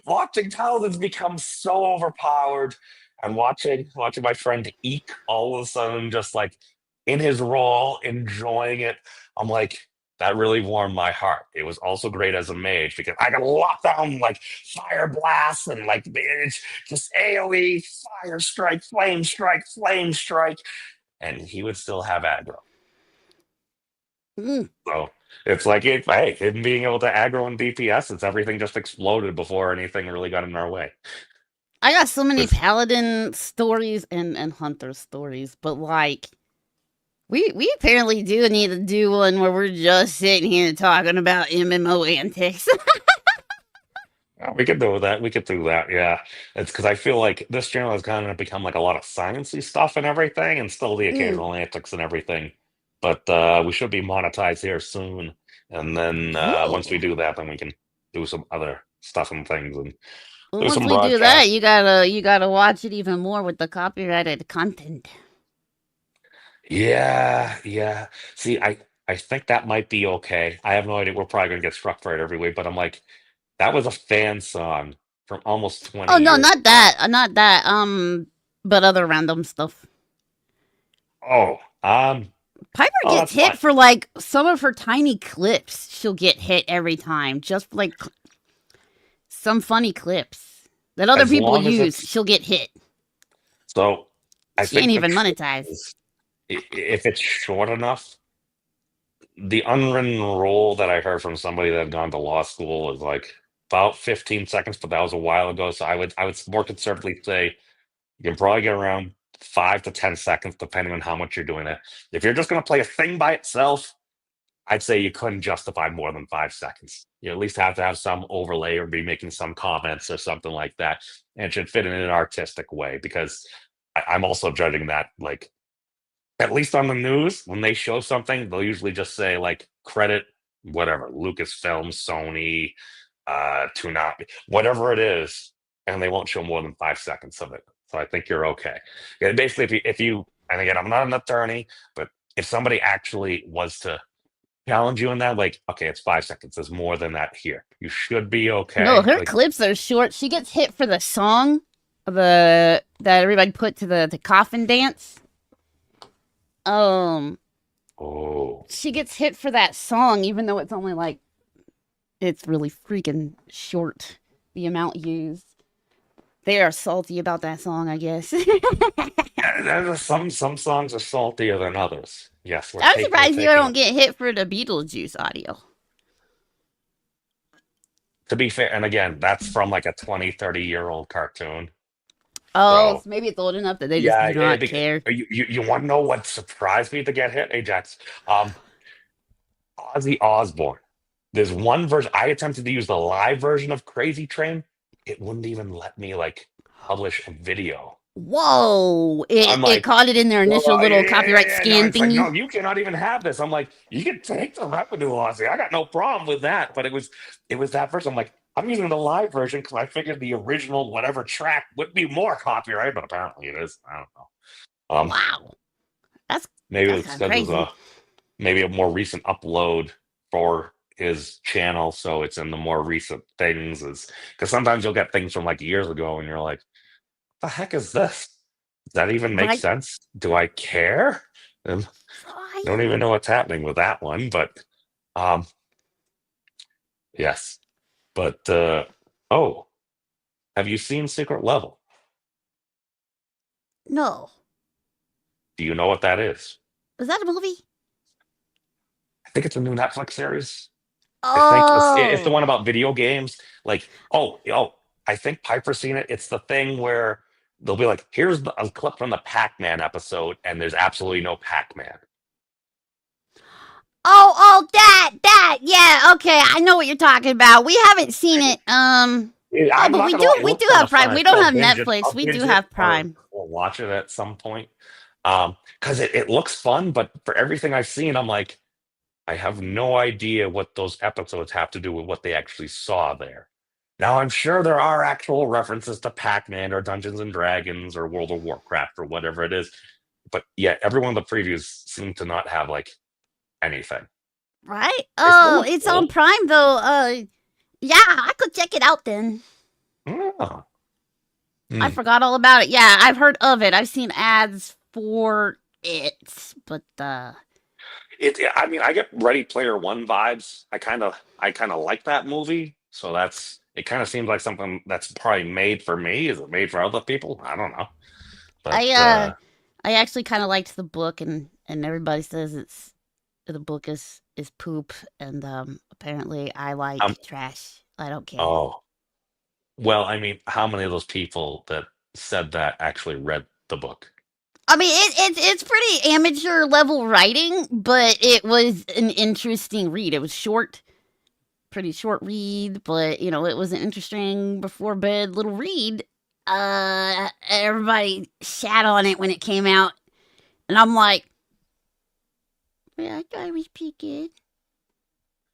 Speaker 1: Watching paladins become so overpowered and watching my friend Eek all of a sudden just like in his role enjoying it, I'm like, that really warmed my heart. It was also great as a mage because I could lock down like fire blasts and like it's just AoE, fire strike, flame strike, and he would still have aggro.
Speaker 4: Mm.
Speaker 1: So it's like, hey, him being able to aggro and DPS, it's everything just exploded before anything really got in our way.
Speaker 4: I got so many
Speaker 1: With
Speaker 4: paladin stories and hunter stories, but like we apparently do need to do one where we're just sitting here talking about MMO antics.
Speaker 1: we could do that. We could do that. Yeah, it's because I feel like this channel has kind of become like a lot of sciencey stuff and everything, and still the
Speaker 4: Mm.
Speaker 1: occasional antics and everything. But we should be monetized here soon, and then once we
Speaker 4: Ooh.
Speaker 1: do that, then we can do some other stuff and things and
Speaker 4: Well,
Speaker 1: do
Speaker 4: once
Speaker 1: some
Speaker 4: we do that,
Speaker 1: broadcasts.
Speaker 4: you gotta watch it even more with the copyrighted content.
Speaker 1: Yeah, yeah. See, I think that might be okay. I have no idea. We're probably gonna get struck for it every week, but I'm like, that was a fan song from almost 20
Speaker 4: Oh no,
Speaker 1: years
Speaker 4: not
Speaker 1: ago.
Speaker 4: that, not that. But other random stuff.
Speaker 1: Oh,
Speaker 4: Piper
Speaker 1: oh,
Speaker 4: gets
Speaker 1: that's
Speaker 4: hit
Speaker 1: fine.
Speaker 4: for like some of her tiny clips. She'll get hit every time, just like some funny clips that other
Speaker 1: As
Speaker 4: people
Speaker 1: long as
Speaker 4: use.
Speaker 1: it's
Speaker 4: She'll get hit.
Speaker 1: so, I
Speaker 4: She ain't
Speaker 1: think the
Speaker 4: even
Speaker 1: trick
Speaker 4: monetized.
Speaker 1: is if it's short enough. The unwritten rule that I heard from somebody that had gone to law school is like about 15 seconds, but that was a while ago. So I would more conservatively say you can probably get around 5 to 10 seconds, depending on how much you're doing it. If you're just going to play a thing by itself, I'd say you couldn't justify more than 5 seconds. You at least have to have some overlay or be making some comments or something like that. And it should fit in an artistic way because I'm also judging that, like, at least on the news, when they show something, they'll usually just say, like, credit, whatever, Lucasfilm, Sony, Toonami, whatever it is, and they won't show more than 5 seconds of it. So I think you're okay. Yeah, basically, if you, and again, I'm not an attorney, but if somebody actually was to challenge you in that, like, okay, it's 5 seconds. There's more than that here. You should be
Speaker 4: No,
Speaker 1: okay.
Speaker 4: her
Speaker 1: Like,
Speaker 4: clips are short. She gets hit for the song, that everybody put to the coffin dance.
Speaker 1: Oh.
Speaker 4: she gets hit for that song, even though it's only like, it's really freaking short, the amount used. They are salty about that song, I guess.
Speaker 1: Yeah, some songs are saltier than others. Yes,
Speaker 4: I'm surprised you don't
Speaker 1: it.
Speaker 4: get hit for the Beetlejuice audio.
Speaker 1: To be fair, and again, that's from like a 20, 30-year-old cartoon.
Speaker 4: Oh,
Speaker 1: So
Speaker 4: so maybe it's old enough that they just
Speaker 1: yeah,
Speaker 4: do not care.
Speaker 1: you want to know what surprised me to get hit, Ajax? Ozzy Osbourne. There's one version I attempted to use the live version of Crazy Train. It wouldn't even let me like publish a video.
Speaker 4: Whoa!
Speaker 1: I'm
Speaker 4: It
Speaker 1: like,
Speaker 4: caught it in their initial
Speaker 1: well,
Speaker 4: little copyright
Speaker 1: yeah. No,
Speaker 4: scan
Speaker 1: it's like,
Speaker 4: thingy.
Speaker 1: no, you cannot even have this. I'm like, you can take the revenue, Ozzy. I got no problem with that. But it was that version. I'm like, I'm using the live version because I figured the original whatever track would be more copyright, but apparently it is. I don't know.
Speaker 4: Wow, that's
Speaker 1: Maybe
Speaker 4: that's
Speaker 1: it's
Speaker 4: kind of
Speaker 1: because
Speaker 4: crazy.
Speaker 1: maybe a more recent upload for his channel, so it's in the more recent things. Is because sometimes you'll get things from like years ago, and you're like, "The heck is this? Does that even make
Speaker 4: Right?
Speaker 1: sense? Do I care?" And I don't even know what's happening with that one, but yes. But oh, have you seen Secret Level?
Speaker 4: No,
Speaker 1: Do you know what that is?
Speaker 4: is that a movie?
Speaker 1: I think it's a new Netflix series. I think it's the
Speaker 4: Oh,
Speaker 1: one about video games. Like, I think Piper's seen it. It's the thing where they'll be like, "Here's a clip from the Pac-Man episode," and there's absolutely no Pac-Man.
Speaker 4: that. Yeah, okay, I know what you're talking about. We haven't seen it.
Speaker 1: I'm
Speaker 4: But
Speaker 1: not
Speaker 4: we
Speaker 1: gonna
Speaker 4: do.
Speaker 1: lie, it
Speaker 4: We
Speaker 1: looks
Speaker 4: do
Speaker 1: kind
Speaker 4: have
Speaker 1: of fun.
Speaker 4: Prime.
Speaker 1: I
Speaker 4: We
Speaker 1: think
Speaker 4: don't
Speaker 1: I'll
Speaker 4: have
Speaker 1: binge it.
Speaker 4: Netflix.
Speaker 1: I'll
Speaker 4: We do
Speaker 1: binge it
Speaker 4: have Prime.
Speaker 1: or watch it at some point. Because it looks fun, but for everything I've seen, I'm like, I have no idea what those episodes have to do with what they actually saw there. Now, I'm sure there are actual references to Pac-Man or Dungeons and Dragons or World of Warcraft or whatever it is, but yeah, every one of the previews seem to not have like anything.
Speaker 4: Right?
Speaker 1: They still
Speaker 4: Oh,
Speaker 1: look
Speaker 4: it's
Speaker 1: cool.
Speaker 4: on Prime though. Yeah, I could check it out then.
Speaker 1: Oh.
Speaker 4: I forgot all about it. Yeah, I've heard of it. I've seen ads for it, but
Speaker 1: I mean, I get Ready Player One vibes. I kind of like that movie, so that's it. Kind of seems like something that's probably made for me. Is it made for other people? I don't know, but
Speaker 4: I actually kind of liked the book, and everybody says the book is poop, and apparently I like
Speaker 1: um,
Speaker 4: trash. I don't care.
Speaker 1: oh, well, I mean, how many of those people that said that actually read the book?
Speaker 4: I mean, it's pretty amateur level writing, but it was an interesting read. It was short, pretty short read, but you know, it was an interesting before bed little read. Everybody shat on it when it came out, and I'm like, yeah, I thought it was pretty good.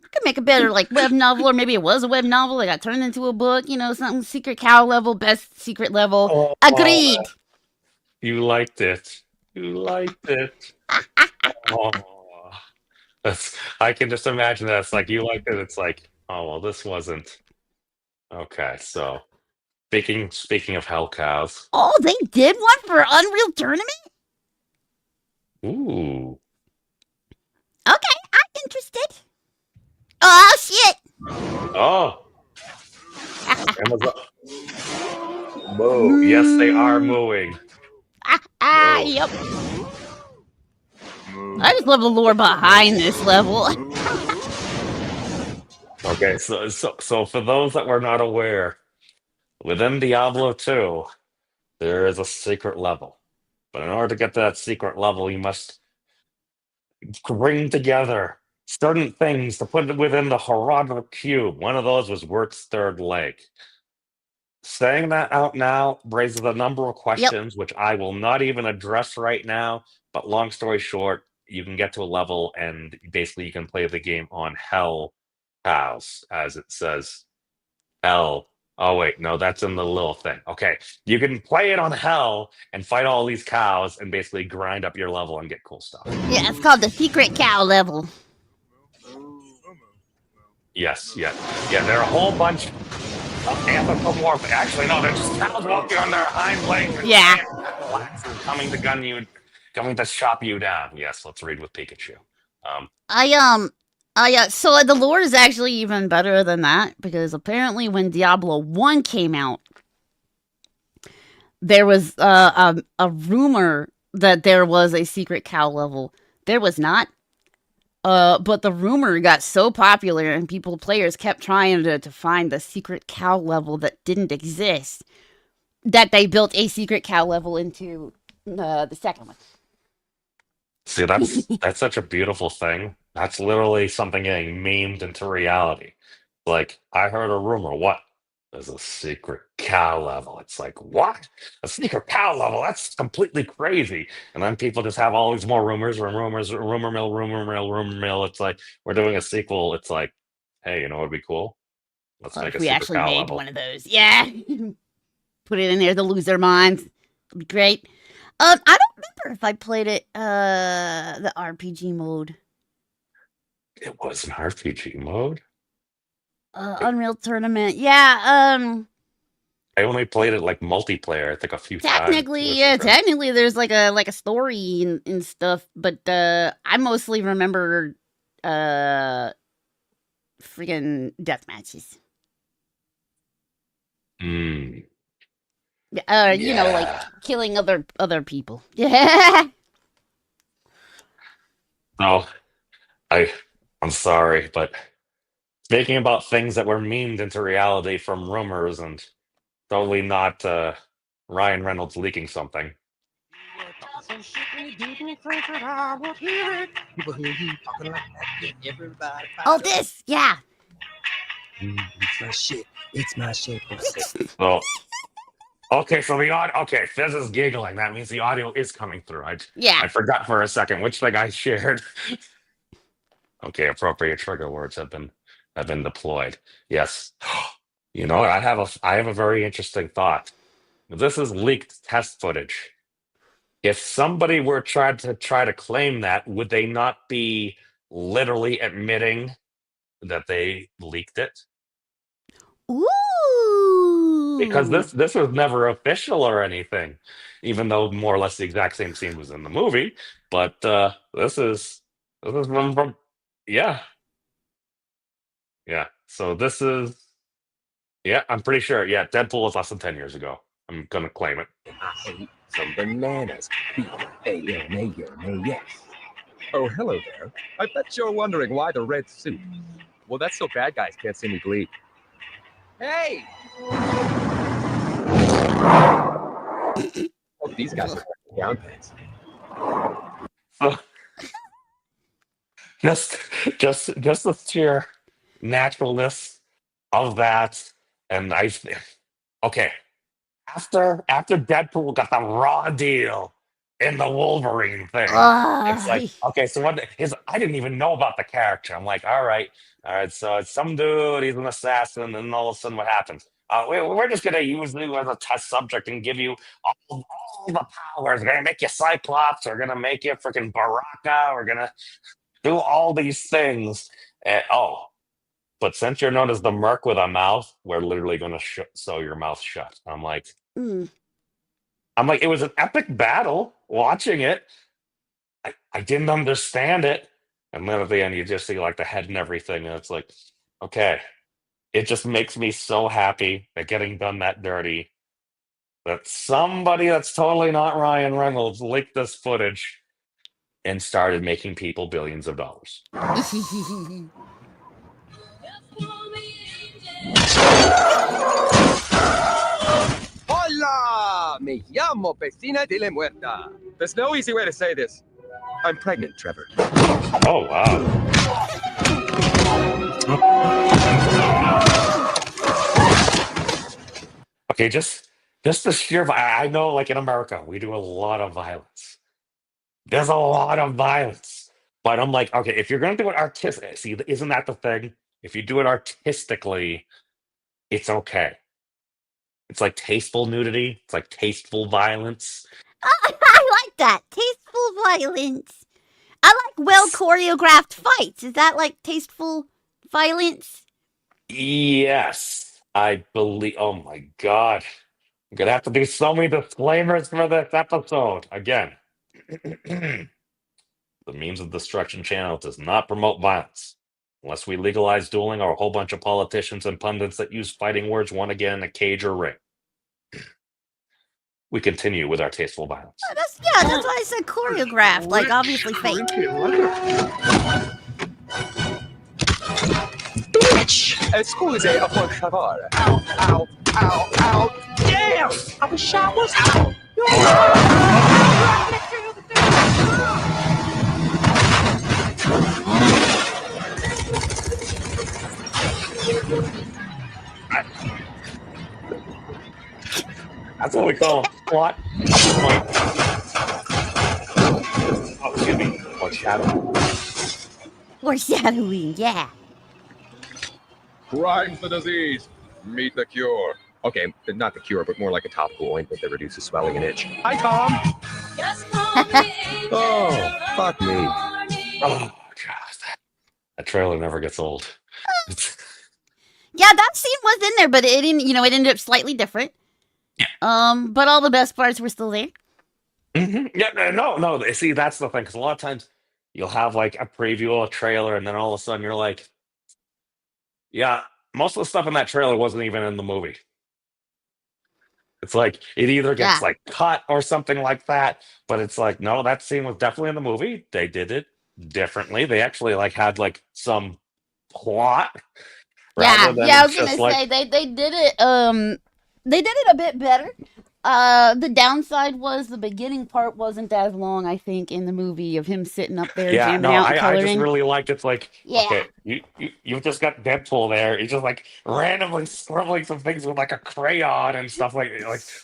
Speaker 4: I could make a better like web novel, or maybe it was a web novel that got turned into a book. You know, something secret cow level, best secret level.
Speaker 1: Oh,
Speaker 4: Agreed.
Speaker 1: you liked it. You liked it. Oh, I can just imagine that. It's like you liked it. It's like, oh well, this wasn't okay. So speaking of hell cows,
Speaker 4: Oh, they did one for Unreal Tournament.
Speaker 1: ooh,
Speaker 4: Okay, I'm interested. Oh shit!
Speaker 1: oh, Amazon. Moo. Yes, they are mooing. Moo.
Speaker 4: Yep. I just love the lore behind this level.
Speaker 1: Okay, so for those that were not aware, within Diablo 2, there is a secret level. But in order to get to that secret level, you must bring together certain things to put it within the Herodot cube. One of those was Wirt's third leg. Saying that out now raises a number of questions, which I will not even address right now. But long story short, you can get to a level and basically you can play the game on Hell House, as it says. Hell. Oh, wait, no, that's in the little thing. Okay, you can play it on Hell and fight all these cows and basically grind up your level and get cool stuff.
Speaker 4: Yeah, it's called the secret cow level.
Speaker 1: Yes, yeah. There are a whole bunch of anthropomorphic. Actually, no, they're just cows walking on their hind legs.
Speaker 4: Yeah.
Speaker 1: And coming to gun you Coming to chop you down. Yes, let's read with Pikachu.
Speaker 4: So the lore is actually even better than that because apparently when Diablo 1 came out, there was a rumor that there was a secret cow level. There was not. But the rumor got so popular and players kept trying to find the secret cow level that didn't exist that they built a secret cow level into the second one.
Speaker 1: See, that's such a beautiful thing. That's literally something getting memed into reality. Like, I heard a rumor. What? There's a secret cow level. It's like, what? A secret cow level? That's completely crazy. And then people just have all these more rumors, rumor mill, rumor mill, rumor mill. It's like, we're doing a sequel. It's like, hey, you know what would be cool? Let's
Speaker 4: Or
Speaker 1: make
Speaker 4: if
Speaker 1: a
Speaker 4: we
Speaker 1: secret
Speaker 4: actually
Speaker 1: cow
Speaker 4: made
Speaker 1: level.
Speaker 4: one of those. Yeah. Put it in there, the loser minds. It'd be great. I don't remember if I played it the RPG mode.
Speaker 1: It was an RPG mode.
Speaker 4: Unreal Tournament. Yeah,
Speaker 1: I only played it like multiplayer, I think a few
Speaker 4: technically,
Speaker 1: times.
Speaker 4: technically there's like a story and stuff, but I mostly remember freaking death matches.
Speaker 1: Mm,
Speaker 4: You know, like
Speaker 1: yeah.
Speaker 4: killing other people. Yeah.
Speaker 1: No, I'm sorry, but speaking about things that were memed into reality from rumors and totally not Ryan Reynolds leaking something.
Speaker 8: People hear you talking like that, get everybody.
Speaker 4: Oh, this, yeah.
Speaker 8: It's my shit. It's my shit.
Speaker 1: So, okay, so the audio. Okay, Fizz is giggling. That means the audio is coming through.
Speaker 4: Yeah.
Speaker 1: I forgot for a second which thing I shared. Okay, appropriate trigger words have been deployed. Yes. You know, I have a very interesting thought. This is leaked test footage. If somebody were try to claim that, would they not be literally admitting that they leaked it?
Speaker 4: Ooh.
Speaker 1: Because this was never official or anything, even though more or less the exact same scene was in the movie. But this is from yeah. So this is I'm pretty sure. Yeah, Deadpool was less than 10 years ago. I'm gonna claim it.
Speaker 8: I ate some bananas. B-A-N-A-N-A-S. Oh, hello there. I bet you're wondering why the red suit. Well, that's so bad guys can't see me bleed. Hey! Oh, these guys are down pants.
Speaker 1: So, just the sheer naturalness of that, and okay. After Deadpool got the raw deal in the Wolverine thing, it's like, okay, so I didn't even know about the character. I'm like, all right, so it's some dude, he's an assassin, and all of a sudden what happens? We're just gonna use you as a test subject and give you all the powers. We're gonna make you Cyclops, we're gonna make you freaking Baraka, we're gonna do all these things. And but since you're known as the Merc with a mouth, we're literally gonna sew your mouth shut. I'm like, it was an epic battle watching it. I didn't understand it. And then at the end, you just see like the head and everything. And it's like, okay. It just makes me so happy that getting done that dirty, that somebody that's totally not Ryan Reynolds leaked this footage and started making people billions of dollars.
Speaker 8: Hola! Me llamo Vecina de la Muerta. There's no easy way to say this. I'm pregnant, Trevor.
Speaker 1: Oh, wow. Okay, just the sheer. I know, like in America, we do a lot of violence. There's a lot of violence, but I'm like, okay, if you're gonna do it artistic, see, isn't that the thing? If you do it artistically, it's okay. It's like tasteful nudity. It's like tasteful violence.
Speaker 4: I like that. Tasteful violence. I like well choreographed fights. Is that like tasteful violence?
Speaker 1: Yes, I believe. Oh my god, I'm gonna have to do so many disclaimers for this episode again. The Memes of Destruction channel does not promote violence. Unless we legalize dueling or a whole bunch of politicians and pundits that use fighting words won again in a cage or ring. We continue with our tasteful violence.
Speaker 4: That's why I said choreographed. Like, obviously fake.
Speaker 8: Excuse, por favor. Ow, ow, ow, ow. Damn! I was shot. Was out.
Speaker 1: That's what we call them. What? Oh, excuse me. Or shadow.
Speaker 4: Or shadowing, yeah.
Speaker 8: Crime's the disease. Meet the cure. Okay, not the cure, but more like a topical ointment that reduces swelling and itch. Hi, Tom. Oh, fuck me.
Speaker 1: Oh, gosh. That trailer never gets old.
Speaker 4: Yeah, that scene was in there, but it didn't. It ended up slightly different.
Speaker 1: Yeah.
Speaker 4: But all the best parts were still there.
Speaker 1: Mm-hmm. Yeah, no. See, that's the thing, because a lot of times you'll have like a preview or a trailer, and then all of a sudden you're like, yeah, most of the stuff in that trailer wasn't even in the movie. It's like it either gets like cut or something like that, but it's like, no, that scene was definitely in the movie. They did it differently. They actually like had like some plot.
Speaker 4: Yeah, I was gonna say they did it. They did it a bit better. The downside was the beginning part wasn't as long, I think, in the movie of him sitting up there jamming out and coloring.
Speaker 1: I just really liked it's like, okay, you've just got Deadpool there. He's just like randomly scribbling some things with like a crayon and stuff like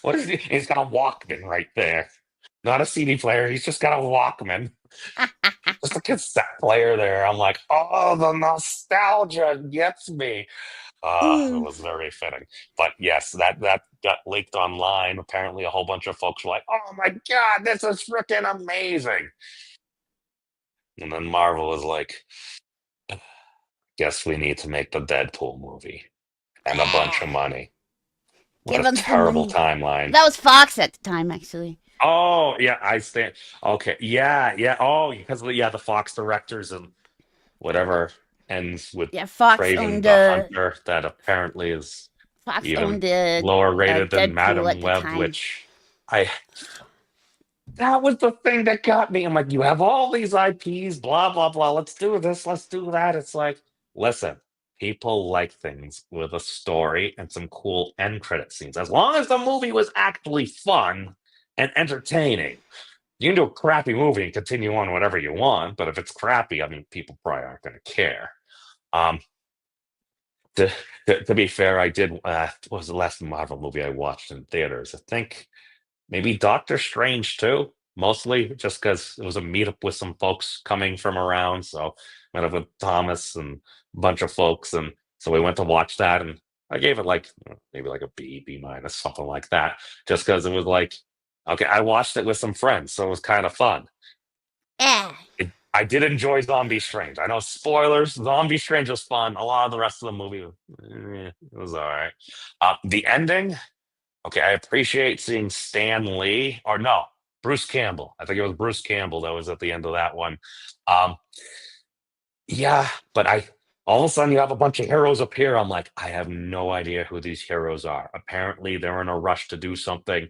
Speaker 1: what is he? He's got a Walkman right there. Not a CD player. He's just got a Walkman. Just a cassette player there. I'm like, oh, the nostalgia gets me. It was very fitting. But yes, that got leaked online. Apparently, a whole bunch of folks were like, oh my God, this is freaking amazing. And then Marvel was like, guess we need to make the Deadpool movie. And a bunch of money. What a terrible timeline.
Speaker 4: That was Fox at the time, actually.
Speaker 1: Oh, yeah, I stand. Okay, yeah. Oh, because the Fox directors and whatever ends with
Speaker 4: Fox
Speaker 1: Craven the Hunter that apparently is
Speaker 4: Fox
Speaker 1: even lower rated than Madam Web, which that was the thing that got me. I'm like, you have all these IPs, blah, blah, blah. Let's do this, let's do that. It's like, listen, people like things with a story and some cool end credit scenes. As long as the movie was actually fun and entertaining. You can do a crappy movie and continue on whatever you want, but if it's crappy, I mean, people probably aren't going to care. To be fair, I did. What was the last Marvel movie I watched in theaters? I think maybe Doctor Strange too. Mostly just because it was a meetup with some folks coming from around. So met up with Thomas and a bunch of folks, and so we went to watch that, and I gave it like maybe like a B minus, something like that, just because it was like, okay, I watched it with some friends, so it was kind of fun.
Speaker 4: Yeah.
Speaker 1: I did enjoy Zombie Strange. I know spoilers. Zombie Strange was fun. A lot of the rest of the movie, it was all right. The ending, okay, I appreciate seeing Stan Lee, or no, Bruce Campbell. I think it was Bruce Campbell that was at the end of that one. Yeah, but all of a sudden you have a bunch of heroes appear. I'm like, I have no idea who these heroes are. Apparently they're in a rush to do something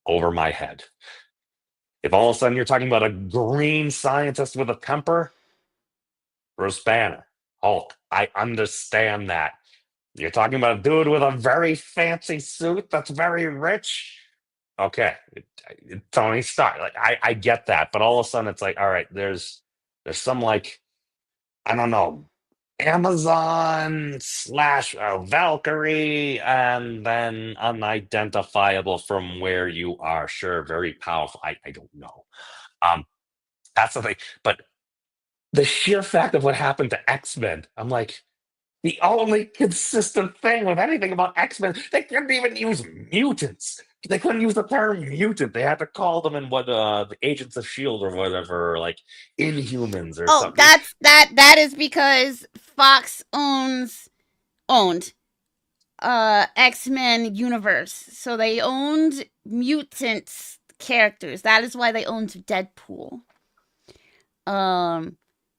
Speaker 1: over my head. If all of a sudden you're talking about a green scientist with a temper, Bruce Banner, Hulk, I understand that. You're talking about a dude with a very fancy suit that's very rich. Okay, Tony Stark. Like I get that, but all of a sudden it's like, all right, there's some like, I don't know, Amazon / Valkyrie, and then unidentifiable from where you are. Sure, very powerful. I don't know. That's the thing. But the sheer fact of what happened to X-Men, I'm like, the only consistent thing with anything about X-Men, they couldn't even use mutants. They couldn't use the term mutant. They had to call them in what the Agents of S.H.I.E.L.D. or whatever, like Inhumans or something.
Speaker 4: That is because Fox owned X-Men universe. So they owned mutants characters. That is why they owned Deadpool.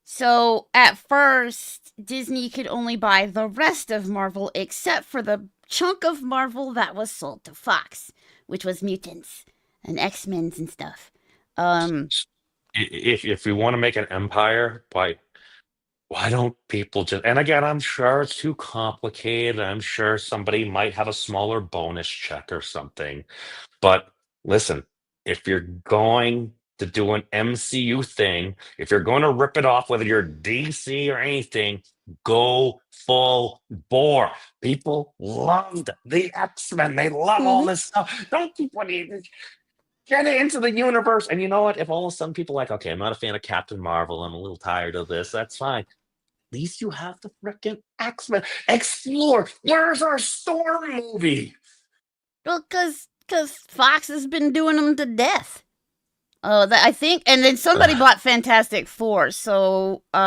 Speaker 4: So at first, Disney could only buy the rest of Marvel except for the chunk of Marvel that was sold to Fox, which was mutants and X-Men and stuff.
Speaker 1: If we want to make an empire, why don't people just? And again, I'm sure it's too complicated. I'm sure somebody might have a smaller bonus check or something. But listen, if you're going to do an MCU thing, if you're going to rip it off, whether you're DC or anything, go full bore. People loved the X-Men. They love all this stuff. Don't keep putting get it into the universe. And you know what? If all of a sudden people are like, okay, I'm not a fan of Captain Marvel, I'm a little tired of this, that's fine. At least you have the freaking X-Men. Explore. Where's our Storm movie?
Speaker 4: Well, because Fox has been doing them to death. I think, and then somebody bought Fantastic Four, so
Speaker 1: They've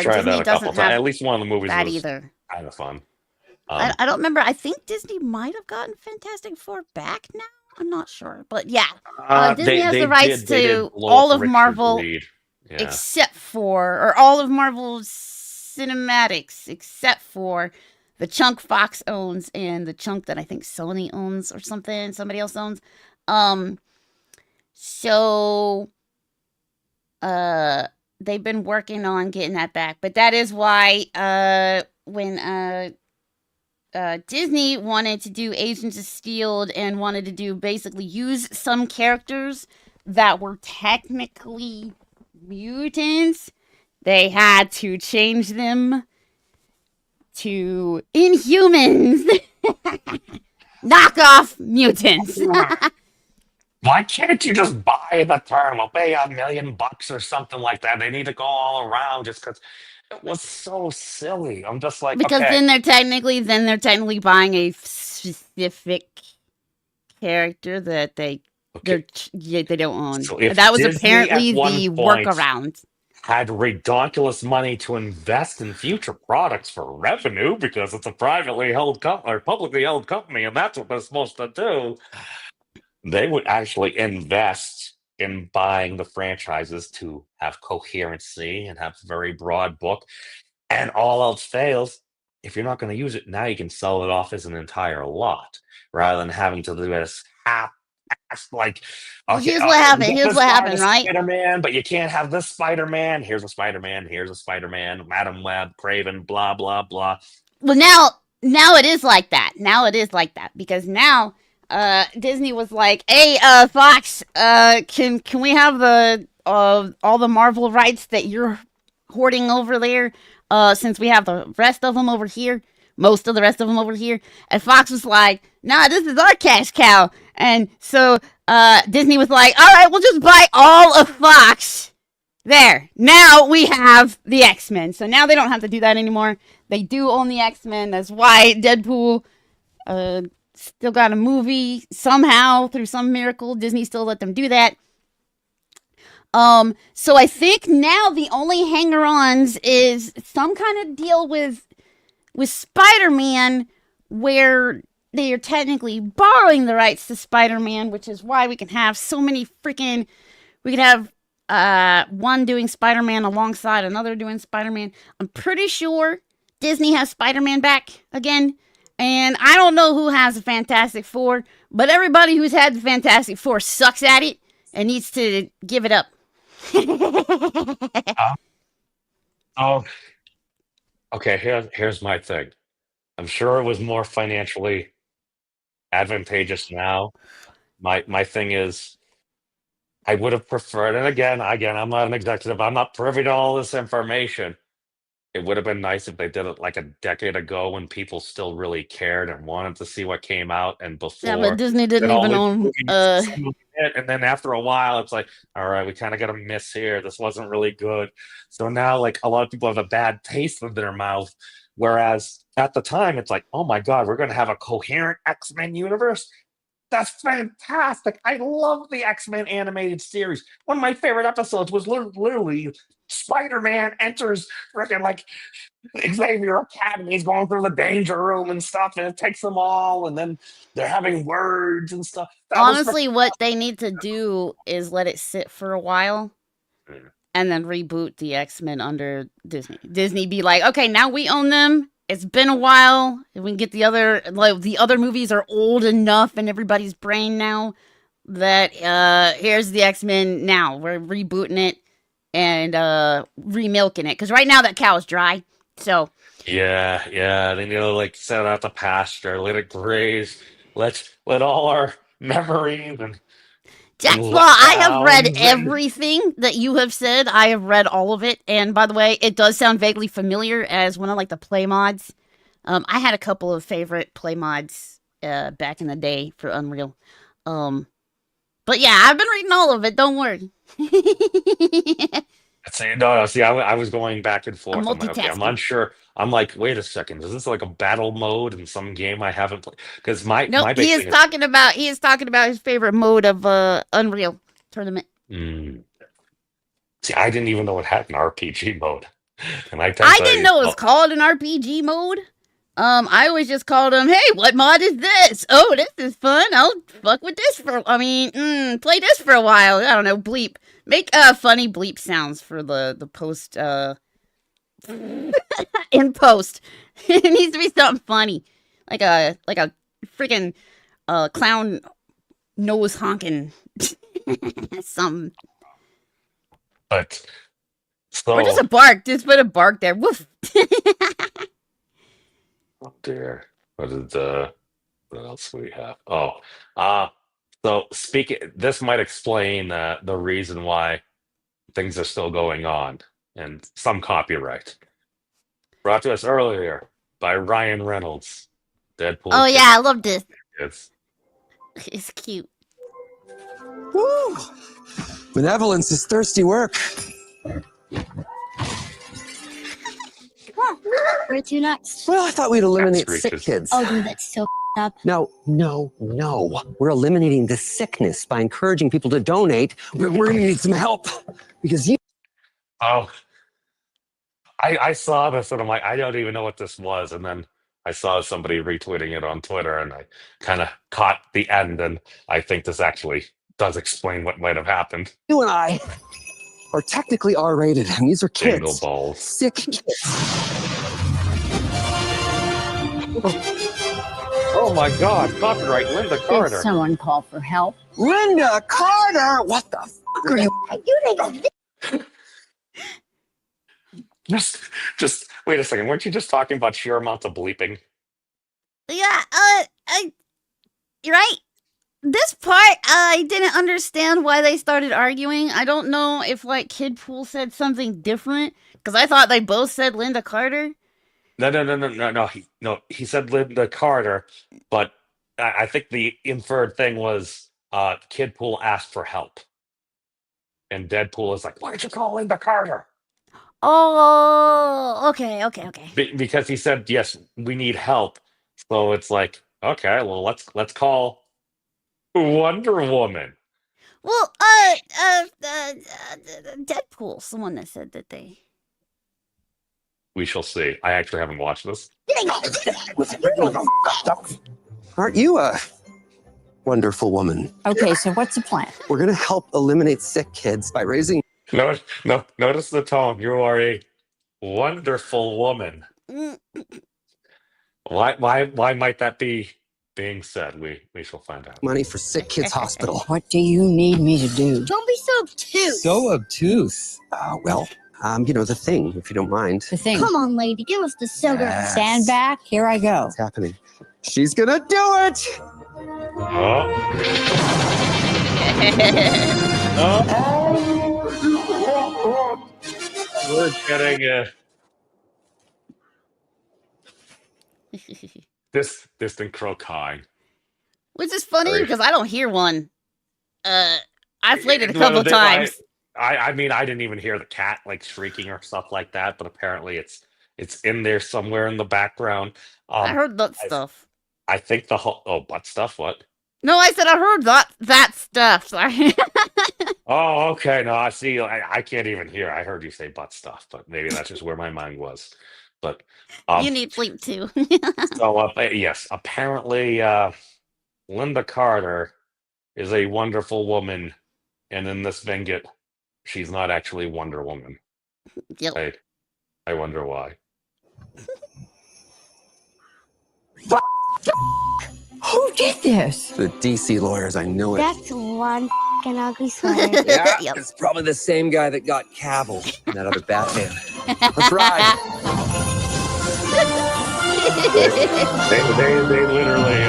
Speaker 1: tried
Speaker 4: Disney
Speaker 1: that a couple
Speaker 4: doesn't
Speaker 1: times.
Speaker 4: have
Speaker 1: At least one of the movies
Speaker 4: that
Speaker 1: was
Speaker 4: either.
Speaker 1: kind of fun.
Speaker 4: I don't remember. I think Disney might have gotten Fantastic Four back now. I'm not sure, but yeah, Disney has the rights to all of Marvel except for, or all of Marvel's cinematics except for the chunk Fox owns and the chunk that I think Sony owns or something. Somebody else owns. So they've been working on getting that back, but that is why when Disney wanted to do Agents of S.H.I.E.L.D. and wanted to do basically use some characters that were technically mutants, they had to change them to Inhumans. Knockoff mutants.
Speaker 1: Why can't you just buy the term? I'll pay $1 million or something like that. They need to go all around just because it was so silly. I'm just like,
Speaker 4: because
Speaker 1: okay.
Speaker 4: then they're technically buying a specific character that they don't own.
Speaker 1: So if
Speaker 4: that was
Speaker 1: Disney
Speaker 4: apparently
Speaker 1: at one
Speaker 4: the
Speaker 1: point
Speaker 4: workaround.
Speaker 1: Had ridiculous money to invest in future products for revenue because it's a privately held company or publicly held company, and that's what they're supposed to do. They would actually invest in buying the franchises to have coherency and have a very broad book. And all else fails, if you're not going to use it, now you can sell it off as an entire lot rather than having to do this like,
Speaker 4: Well,
Speaker 1: okay,
Speaker 4: here's what happened, right?
Speaker 1: Spider-Man, but you can't have this Spider-Man. Here's a Spider-Man. Here's a Spider-Man. Madam Web, Craven, blah blah blah.
Speaker 4: Well, now it is like that. Now it is like that because now Disney was like, "Hey, Fox, can we have the all the Marvel rights that you're hoarding over there? Since we have the rest of them over here." Most of the rest of them over here. And Fox was like, nah, this is our cash cow. And so Disney was like, all right, we'll just buy all of Fox. There. Now we have the X-Men. So now they don't have to do that anymore. They do own the X-Men. That's why Deadpool still got a movie somehow through some miracle. Disney still let them do that. So I think now the only hanger-ons is some kind of deal with Spider-Man, where they are technically borrowing the rights to Spider-Man, which is why we can have so many freaking... We could have one doing Spider-Man alongside another doing Spider-Man. I'm pretty sure Disney has Spider-Man back again. And I don't know who has the Fantastic Four, but everybody who's had the Fantastic Four sucks at it and needs to give it up.
Speaker 1: Okay, here's my thing. I'm sure it was more financially advantageous now. My thing is, I would have preferred, and again, I'm not an executive. I'm not privy to all this information. It would have been nice if they did it like a decade ago when people still really cared and wanted to see what came out and before.
Speaker 4: Yeah, but Disney didn't even own...
Speaker 1: And then after a while, it's like, all right, we kind of got a miss here. This wasn't really good. So now, like, a lot of people have a bad taste in their mouth. Whereas at the time, it's like, oh my God, we're going to have a coherent X-Men universe. That's fantastic. I love the X-Men animated series. One of my favorite episodes was literally Spider-Man enters freaking like Xavier Academy. He's going through the danger room and stuff, and it takes them all, and then they're having words and stuff. That was
Speaker 4: Honestly, what they need to do is let it sit for a while and then reboot the X-Men under Disney. Disney be like, okay, now we own them. It's been a while. And we can get the other movies are old enough in everybody's brain now that here's the X-Men now. We're rebooting it and remilking it. Because right now that cow is dry. So
Speaker 1: yeah. They need to like set it out the pasture, let it graze, let all our memories and
Speaker 4: Jack Law, I have read
Speaker 1: letdowns and
Speaker 4: everything that you have said. I have read all of it. And by the way, it does sound vaguely familiar as one of like the play mods. I had a couple of favorite play mods back in the day for Unreal. But yeah, I've been reading all of it. Don't worry.
Speaker 1: See, I was going back and forth.
Speaker 4: I'm
Speaker 1: I'm like, okay, I'm
Speaker 4: multitasking.
Speaker 1: unsure. I'm like, wait a second, is this like a battle mode in some game I haven't played? Because my
Speaker 4: Nope,
Speaker 1: big
Speaker 4: he is
Speaker 1: thing
Speaker 4: talking about his favorite mode of Unreal Tournament.
Speaker 1: is, see, I didn't even know it had an RPG mode, and I
Speaker 4: I didn't know it was called an RPG mode. I always just called him, hey, what mod is this? Oh, this is fun. I'll fuck with this play this for a while. I don't know, bleep. Make funny bleep sounds for the post in post. It needs to be something funny. Like a freaking clown nose honking something.
Speaker 1: But
Speaker 4: Or just
Speaker 1: so
Speaker 4: a bark. Just put a bark there. Woof.
Speaker 1: up there. What else do we have? So speaking, this might explain the reason why things are still going on and some copyright. Brought to us earlier by Ryan Reynolds. Deadpool.
Speaker 4: Oh yeah, I love this.
Speaker 1: It's
Speaker 4: It's cute.
Speaker 9: Woo! Benevolence is thirsty work.
Speaker 2: Where to next?
Speaker 9: Well, I thought we'd eliminate
Speaker 1: That's
Speaker 9: sick
Speaker 1: reaches.
Speaker 9: kids.
Speaker 2: Oh, dude, that's so up.
Speaker 9: No. We're eliminating the sickness by encouraging people to donate. We're going to need some help because you.
Speaker 1: Oh, I saw this and I'm like, I don't even know what this was. And then I saw somebody retweeting it on Twitter and I kind of caught the end. And I think this actually does explain what might have happened.
Speaker 9: You and I are technically R-rated, and these are
Speaker 1: Jingle
Speaker 9: kids.
Speaker 1: balls.
Speaker 9: Sick kids.
Speaker 1: Oh my God, copyright Linda Carter.
Speaker 2: Did someone call for help?
Speaker 9: Linda Carter! What the fuck are you?
Speaker 2: You
Speaker 1: Just wait a second. Weren't you just talking about sheer amounts of bleeping?
Speaker 4: Yeah, you're right. This part, I didn't understand why they started arguing. I don't know if, like, Kid Pool said something different, because I thought they both said Linda Carter.
Speaker 1: No. He said Linda Carter, but I think the inferred thing was Kid Pool asked for help. And Deadpool is like, why'd you call Linda Carter?
Speaker 4: Oh, okay.
Speaker 1: Because he said, yes, we need help. So it's like, okay, well, let's call Wonder Woman.
Speaker 4: Well, Deadpool's the one that said that they...
Speaker 1: We shall see. I actually haven't watched this.
Speaker 9: Aren't you a wonderful woman?
Speaker 2: Okay, so what's the plan?
Speaker 9: We're going to help eliminate sick kids by raising.
Speaker 1: No, notice the tone. You are a wonderful woman. Why might that be being said? We shall find out.
Speaker 9: Money for sick kids hospital.
Speaker 2: What do you need me to do? Don't be so obtuse.
Speaker 9: So obtuse. The thing, if you don't mind.
Speaker 2: The thing. Come on, lady, give us the sugar.
Speaker 9: Yes.
Speaker 2: Stand back. Here I go.
Speaker 9: What's happening? She's gonna do it.
Speaker 1: Oh. We're getting this distant crow cawing.
Speaker 4: Which is funny,
Speaker 1: Sorry.
Speaker 4: because I don't hear one. I played it a couple of times.
Speaker 1: I mean, I didn't even hear the cat like shrieking or stuff like that, but apparently it's in there somewhere in the background.
Speaker 4: I heard that stuff.
Speaker 1: I think the whole butt stuff. What?
Speaker 4: No, I said I heard that stuff. Sorry.
Speaker 1: Oh, okay. No, I see. I can't even hear. I heard you say butt stuff, but maybe that's just where my mind was. But
Speaker 4: You need sleep too.
Speaker 1: so yes, apparently Linda Carter is a wonderful woman, and in this vignette, she's not actually Wonder Woman.
Speaker 4: Yep.
Speaker 1: I wonder why.
Speaker 10: Who did this?
Speaker 9: The DC lawyers, I knew it.
Speaker 2: That's one f***ing ugly sweater.
Speaker 9: Yeah,
Speaker 4: Yep.
Speaker 9: it's probably the same guy that got Cavill in that other Batman. Let's ride.
Speaker 1: They literally.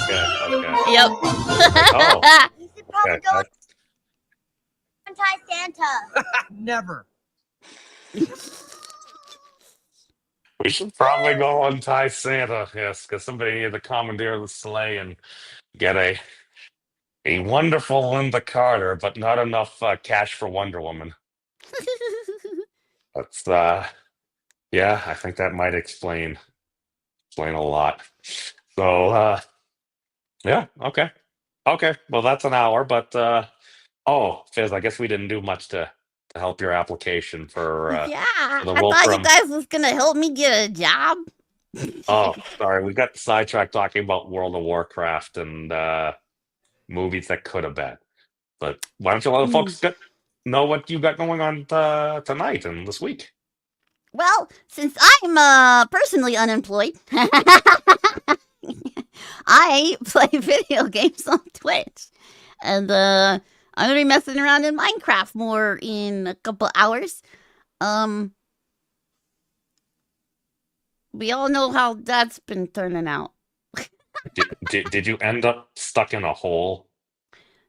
Speaker 1: Okay.
Speaker 4: Yep.
Speaker 1: Oh,
Speaker 2: You should probably
Speaker 1: okay.
Speaker 2: go anti-Santa.
Speaker 9: Never.
Speaker 1: We should probably go untie Santa, yes, because somebody needed to commandeer the sleigh and get a wonderful Linda Carter, but not enough cash for Wonder Woman. That's yeah, I think that might explain a lot. So yeah, okay. Well, that's an hour, but oh, Fizz, I guess we didn't do much to help your application for
Speaker 4: Yeah,
Speaker 1: the
Speaker 4: I thought
Speaker 1: Wolfram.
Speaker 4: you guys was gonna help me get a job.
Speaker 1: Oh, sorry, we got sidetracked talking about World of Warcraft and movies that could have been. But why don't you let the folks know what you got going on tonight and this week?
Speaker 4: Well, since I'm personally unemployed, I play video games on Twitch, and I'm gonna be messing around in Minecraft more in a couple hours. We all know how that's been turning out.
Speaker 1: Did you end up stuck in a hole?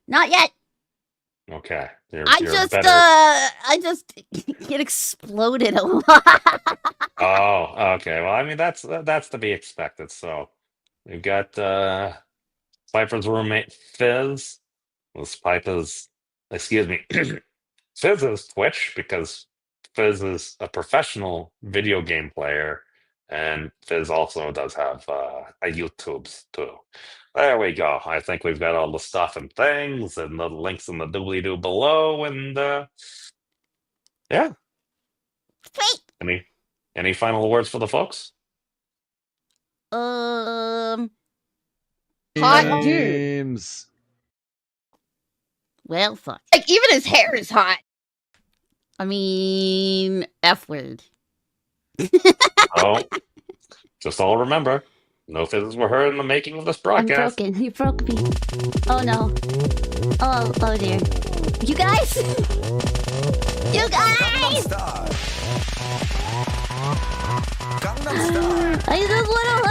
Speaker 4: Not yet.
Speaker 1: Okay,
Speaker 4: I just get exploded a lot.
Speaker 1: Oh, okay. Well, I mean that's to be expected. So we've got Piper's roommate Fizz. This Piper's, excuse me, Fizz's Twitch, because Fizz is a professional video game player, and Fizz also does have a YouTube's too. There we go. I think we've got all the stuff and things, and the links in the doobly-doo below, and yeah.
Speaker 4: Sweet.
Speaker 1: Any final words for the folks?
Speaker 10: Hot dude.
Speaker 7: James.
Speaker 4: Well, fuck.
Speaker 10: Like, even his hair is hot.
Speaker 4: I mean, F word.
Speaker 1: Oh, just all remember, no Fizzes were heard in the making of this
Speaker 2: I'm
Speaker 1: broadcast.
Speaker 2: broken. You broke me. Oh no. Oh dear. You guys? You guys! I just want to